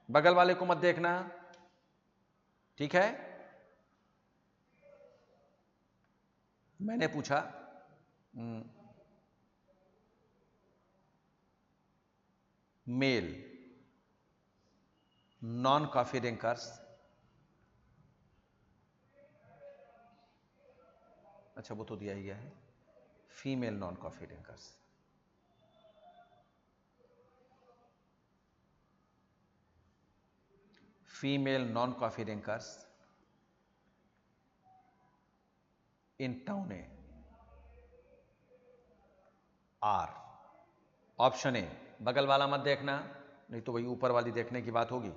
बगल वाले को मत देखना, ठीक है? मैंने पूछा मेल नॉन कॉफी ड्रिंकर्स, अच्छा वो तो दिया ही गया है, female non coffee drinkers. Female non coffee drinkers in town A R. Option A, बगल वाला मत देखना, नहीं तो वही ऊपर वाली देखने की बात होगी।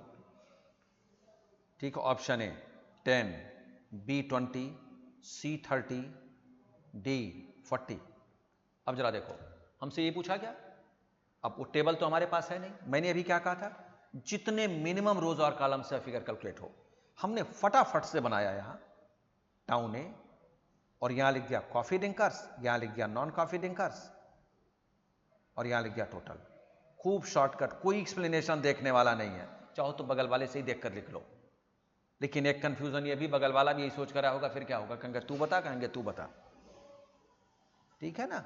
ठीक है, option A 10, B 20, C 30, D 40। अब जरा देखो, हमसे ये पूछा गया, अब वो टेबल तो हमारे पास है नहीं। मैंने अभी क्या कहा था, जितने मिनिमम रोज और कॉलम से फिगर कैलकुलेट हो। हमने फटाफट से बनाया यहां टाउन ए, और यहां लिख दिया कॉफी ड्रिंकर्स, यहां लिख दिया नॉन कॉफी ड्रिंकर्स, और यहां लिख दिया टोटल। खूब शॉर्टकट, कोई एक्सप्लेनेशन देखने वाला नहीं है। चाहो तो बगल वाले से ही देखकर लिख लो। लेकिन एक कंफ्यूजन ये भी, बगल वाला भी यही सोच कर रहा होगा फिर क्या होगा, कहेंगे तू बता, कहेंगे तू बता। ठीक है ना?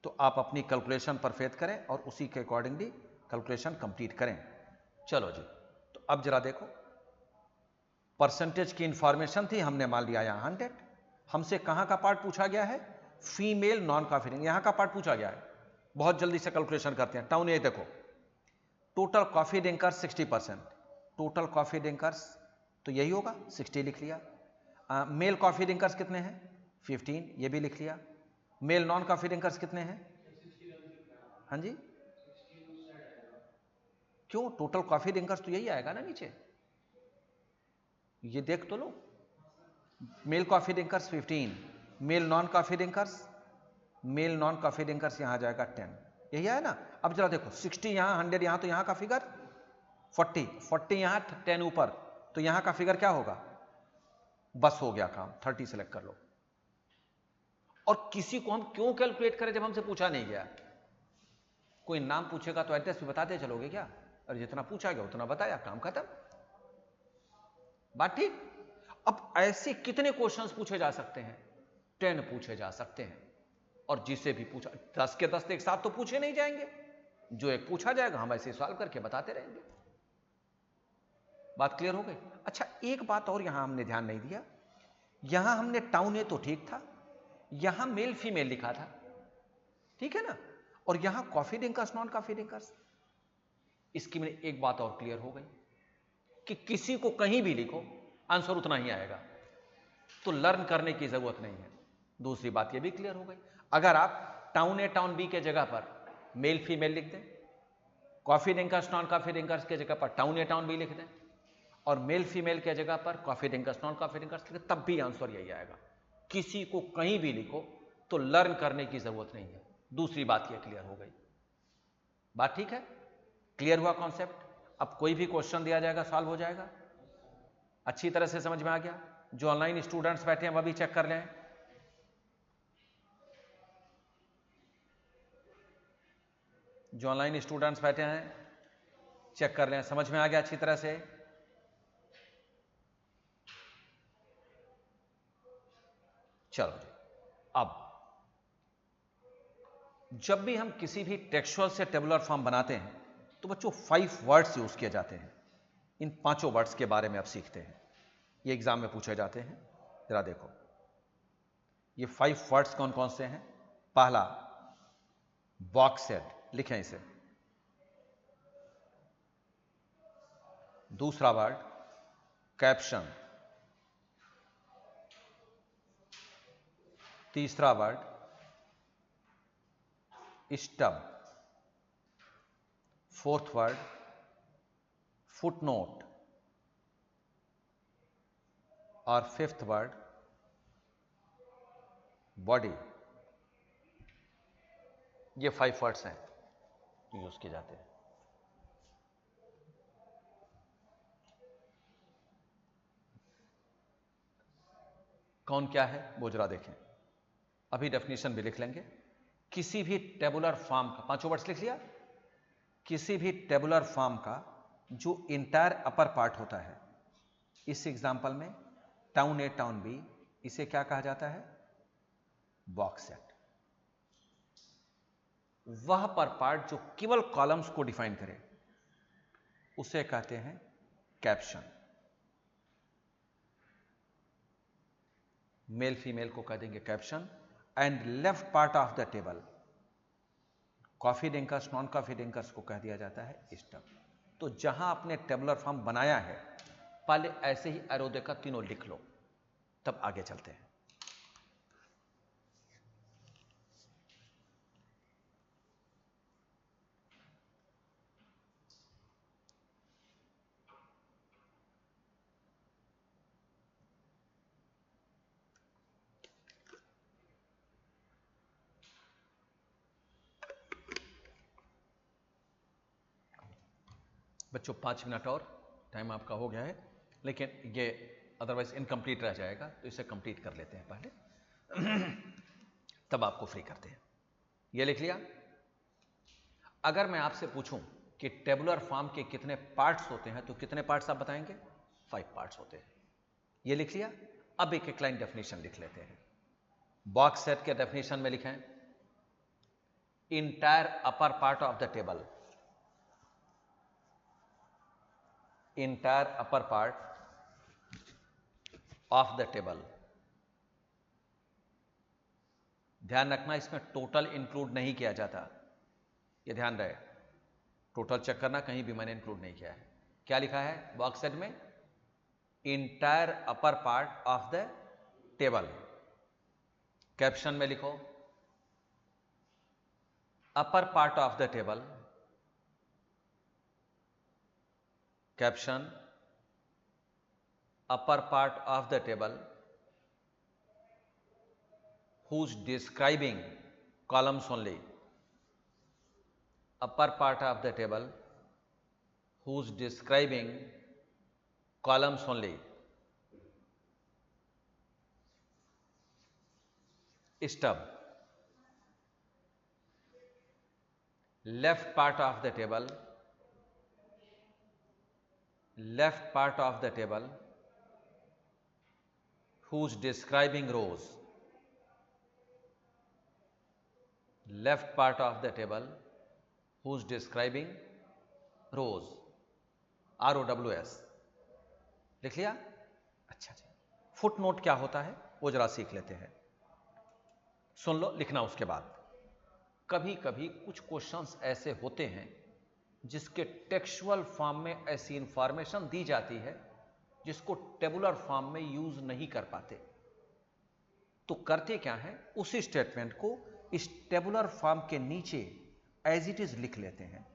तो आप अपनी कैलकुलेशन परफेक्ट करें और उसी के अकॉर्डिंगली कैलकुलेशन कंप्लीट करें। चलो जी, तो अब जरा देखो, परसेंटेज की इंफॉर्मेशन थी, हमने मान लिया यहां 100। हमसे कहां का पार्ट पूछा गया है? फीमेल नॉन कॉफी ड्रिंक, यहां का पार्ट पूछा गया है। बहुत जल्दी से कैलकुलेशन करते हैं। टाउन ए देखो, total coffee drinkers 60%, total coffee drinkers तो यही होगा, 60 लिख लिया। मेल कॉफी ड्रिंकर्स कितने हैं? 15, ये भी लिख लिया। मेल नॉन कॉफी ड्रिंकर्स कितने हैं? हाँ जी, क्यों? टोटल कॉफी ड्रिंकर्स तो यही आएगा ना नीचे, ये देख तो लो। Male coffee drinkers 15, male non coffee drinkers, male non coffee drinkers यहां आ जाएगा 10, यही है ना। अब जरा देखो, 60 यहां, 100 यहां, तो यहां का फिगर 40 यहां, 10 ऊपर, तो यहां का फिगर क्या होगा? बस हो गया काम, 30 सेलेक्ट कर लो। और किसी को हम क्यों कैलकुलेट करें जब हमसे पूछा नहीं गया? कोई नाम पूछेगा तो एड्रेस भी बताते चलोगे क्या? और जितना पूछा गया उतना बताया, काम खत्म, बात ठीक। अब ऐसे कितने क्वेश्चंस पूछे जा सकते हैं? 10 पूछे जा सकते हैं, और जिसे भी पूछा 10 के 10 एक साथ तो पूछे नहीं जाएंगे, जो एक पूछा जाएगा हम ऐसे सॉल्व करके बताते रहेंगे। बात क्लियर हो गई? अच्छा, एक बात और यहां हमने ध्यान नहीं दिया, यहां हमने टाउन ए तो ठीक था, यहां मेल फीमेल लिखा था, ठीक है ना, और यहां coffee drinkers non coffee drinkers. इसकी में एक बात और क्लियर हो गई कि किसी को कहीं भी लिखो आंसर उतना ही आएगा, तो लर्न करने की जरूरत नहीं है। दूसरी बात यह भी क्लियर हो गई, अगर आप टाउन ए टाउन बी के जगह पर मेल फीमेल लिख दें, coffee drinkers non coffee drinkers के जगह पर टाउन ए टाउन बी लिख दें, और मेल फीमेल के जगह पर coffee drinkers non coffee drinkers लिख दें, तब भी आंसर यही आएगा। किसी को कहीं भी लिखो तो लर्न करने की जरूरत नहीं है। दूसरी बात यह क्लियर हो गई, बात ठीक है? क्लियर हुआ कॉन्सेप्ट? अब कोई भी क्वेश्चन दिया जाएगा सॉल्व हो जाएगा, अच्छी तरह से समझ में आ गया? जो ऑनलाइन स्टूडेंट्स बैठे हैं वह भी चेक कर लें, जो ऑनलाइन स्टूडेंट्स बैठे हैं चेक कर लें, समझ में आ गया अच्छी तरह से? चलो जी, अब जब भी हम किसी भी टेक्सचुअल से टेबुलर फॉर्म बनाते हैं तो बच्चों 5 वर्ड्स यूज किए जाते हैं। इन 5 वर्ड्स के बारे में अब सीखते हैं, ये एग्जाम में पूछे जाते हैं। जरा देखो, ये 5 वर्ड्स कौन कौन से हैं? पहला बॉक्स सेट, लिखें इसे। दूसरा वर्ड कैप्शन। तीसरा word stub. Fourth word footnote, और फिफ्थ वर्ड बॉडी। ये 5 वर्ड्स हैं जो यूज किए जाते हैं। कौन क्या है वो जरा देखें, अभी डेफिनेशन भी लिख लेंगे। किसी भी टेबुलर फॉर्म का, 5 वर्ड्स लिख लिया, किसी भी टेबुलर फॉर्म का जो इंटायर अपर पार्ट होता है, इस एग्जांपल में टाउन ए टाउन बी, इसे क्या कहा जाता है? Box set. वह पर पार्ट जो केवल कॉलम्स को डिफाइन करे उसे कहते हैं कैप्शन। मेल फीमेल को कह देंगे caption. And left part of the table, coffee drinkers non coffee drinkers को कह दिया जाता है स्टब। तो जहां आपने टेबुलर फॉर्म बनाया है, पहले ऐसे ही एरो देकर तीनों लिख लो, तब आगे चलते हैं। बच्चों 5 मिनट और टाइम आपका हो गया है, लेकिन ये अदरवाइज इनकम्प्लीट रह जाएगा, तो इसे कंप्लीट कर लेते हैं पहले तब आपको फ्री करते हैं। ये लिख लिया? अगर मैं आपसे पूछूं कि टेबुलर फॉर्म के कितने पार्ट्स होते हैं, तो कितने पार्ट्स आप बताएंगे? 5 पार्ट्स होते हैं। ये लिख लिया? अब एक एक लाइन डेफिनेशन लिख लेते हैं। बॉक्स सेट के डेफिनेशन में लिखें, entire upper part of the table, entire upper part of the table. ध्यान रखना, इसमें टोटल इंक्लूड नहीं किया जाता, ये ध्यान रहे। टोटल चेक करना, कहीं भी मैंने इंक्लूड नहीं किया है। क्या लिखा है बॉक्स सेट में? Entire upper part of the table. Caption में लिखो upper part of the table, caption upper part of the table who's describing columns only, upper part of the table who's describing columns only। stub, left part of the table, left part of the table who's describing rows, left part of the table who's describing rows, ROWS लिख लिया। अच्छा जी, foot note क्या होता है वो जरा सीख लेते हैं, सुन लो लिखना उसके बाद। कभी कभी कुछ क्वेश्चंस ऐसे होते हैं जिसके टेक्सचुअल फॉर्म में ऐसी इंफॉर्मेशन दी जाती है जिसको टेबुलर फॉर्म में यूज नहीं कर पाते, तो करते क्या है, उसी स्टेटमेंट को इस टेबुलर फॉर्म के नीचे एज इट इज लिख लेते हैं,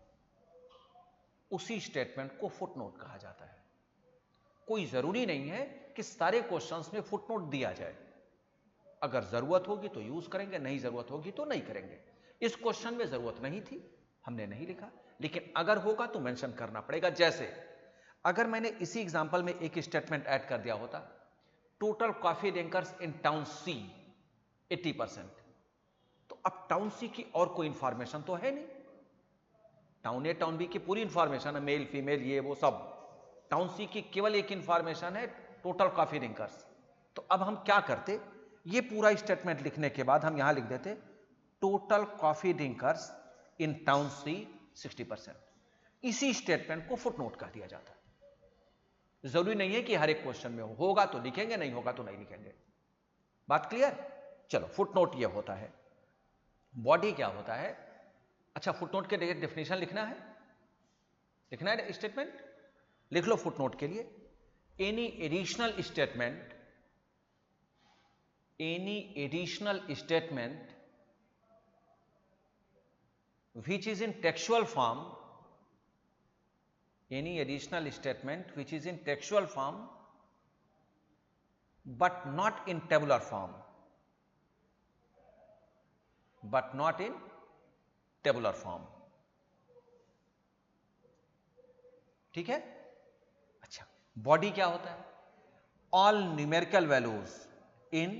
उसी स्टेटमेंट को फुटनोट कहा जाता है। कोई जरूरी नहीं है कि सारे क्वेश्चंस में फुटनोट दिया जाए, अगर जरूरत होगी तो यूज करेंगे, नहीं जरूरत होगी तो नहीं करेंगे। इस क्वेश्चन में जरूरत नहीं थी, हमने नहीं लिखा, लेकिन अगर होगा तो मेंशन करना पड़ेगा। जैसे अगर मैंने इसी एग्जांपल में एक स्टेटमेंट ऐड कर दिया होता, total coffee drinkers in town C 80%, तो अब टाउन सी की और कोई इंफॉर्मेशन तो है नहीं, टाउन ए टाउन बी की पूरी इंफॉर्मेशन है, मेल फीमेल ये वो सब, टाउन सी की केवल एक इंफॉर्मेशन है टोटल कॉफी ड्रिंकर्स। तो अब हम क्या करते, ये पूरा स्टेटमेंट लिखने के बाद हम यहां लिख देते total coffee drinkers in town C 60%। इसी स्टेटमेंट को फुटनोट कह दिया जाता है। जरूरी नहीं है कि हर एक क्वेश्चन में होगा तो लिखेंगे, नहीं होगा तो नहीं लिखेंगे। बात क्लियर? चलो, फुटनोट ये होता है। बॉडी क्या होता है? अच्छा, फुटनोट के डेफिनेशन लिखना है, लिखना है स्टेटमेंट, लिख लो फुटनोट के लिए। Any additional statement, any additional statement which is in textual form, any additional statement which is in textual form but not in tabular form, but not in tabular form, ठीक है? अच्छा, body क्या होता है? All numerical values in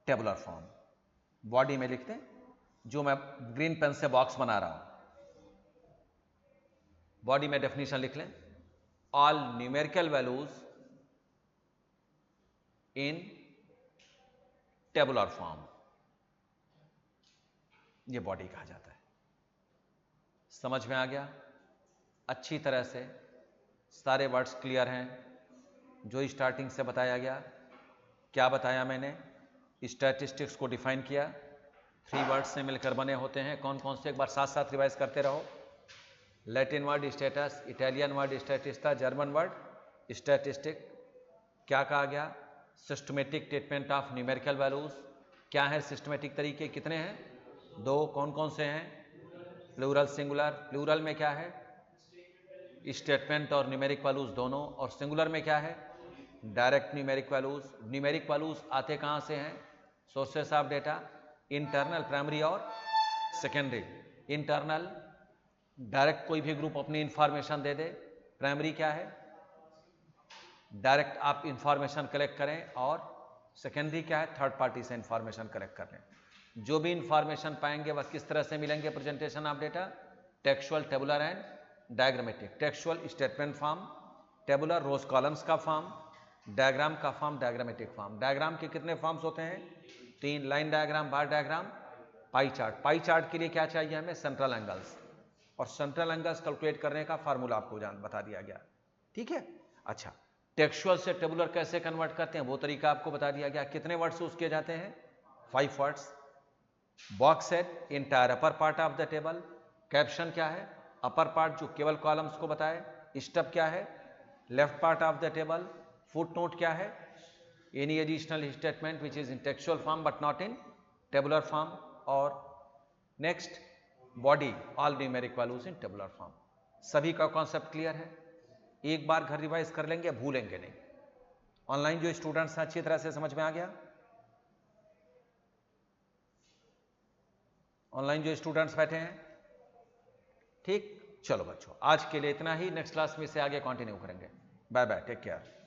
tabular form. Body में लिखते हैं, जो मैं ग्रीन पेन से बॉक्स बना रहा हूं, बॉडी में डेफिनेशन लिख लें, all numerical values in tabular form, ये बॉडी कहा जाता है। समझ में आ गया? अच्छी तरह से सारे वर्ड्स क्लियर हैं जो स्टार्टिंग से बताया गया। क्या बताया मैंने? स्टैटिस्टिक्स को डिफाइन किया, 3 वर्ड से मिलकर बने होते हैं। कौन कौन से? एक बार साथ साथ रिवाइज करते रहो। Latin word status, Italian word स्टैटिस्टा, जर्मन वर्ड स्टैटिस्टिक। क्या कहा गया? Systematic treatment of numerical values. क्या है सिस्टमेटिक तरीके? कितने हैं? 2। कौन कौन से हैं? Plural, singular. प्लूरल में क्या है? स्टेटमेंट और न्यूमेरिक वैल्यूज दोनों। और सिंगुलर में क्या है? Direct numeric values. Numeric values आते कहां से हैं? Sources of data, internal, primary और सेकेंडरी। इंटरनल, डायरेक्ट कोई भी ग्रुप अपनी इंफॉर्मेशन दे दे। प्राइमरी क्या है? डायरेक्ट आप इंफॉर्मेशन कलेक्ट करें। और सेकेंडरी क्या है? थर्ड पार्टी से इंफॉर्मेशन कलेक्ट कर लें। जो भी इंफॉर्मेशन पाएंगे वह किस तरह से मिलेंगे? Presentation of data, textual, tabular and diagrammatic. Textual statement form, tabular rows columns का फॉर्म, डायग्राम का फॉर्म, डायग्रामेटिक फॉर्म। डायग्राम के कितने फॉर्म्स होते हैं? 3, line diagram, bar diagram, pie chart. Pie chart के लिए क्या चाहिए हमें? Central angles. और सेंट्रल एंगल्स कैलकुलेट करने का फार्मूला आपको बता दिया गया, ठीक है? अच्छा, टेक्सुअल से टेबुलर कैसे कन्वर्ट करते हैं वो तरीका आपको बता दिया गया। कितने वर्ड्स यूज किए जाते हैं? 5 words. Box set, entire upper part of the table. Caption क्या है? अपर पार्ट जो केवल कॉलम्स को बताए। स्टब क्या है? Left part of the table. Footnote क्या है? Any additional statement which is in textual form but not in tabular form. और next, body, all numeric values in tabular form. सभी का कॉन्सेप्ट क्लियर है? एक बार घर रिवाइज कर लेंगे, भूलेंगे नहीं। ऑनलाइन जो स्टूडेंट्स हैं अच्छी तरह से समझ में आ गया? ऑनलाइन जो स्टूडेंट्स बैठे हैं, ठीक? चलो बच्चों, आज के लिए इतना ही। नेक्स्ट क्लास में से आगे कंटिन्यू करेंगे। Bye bye, take care.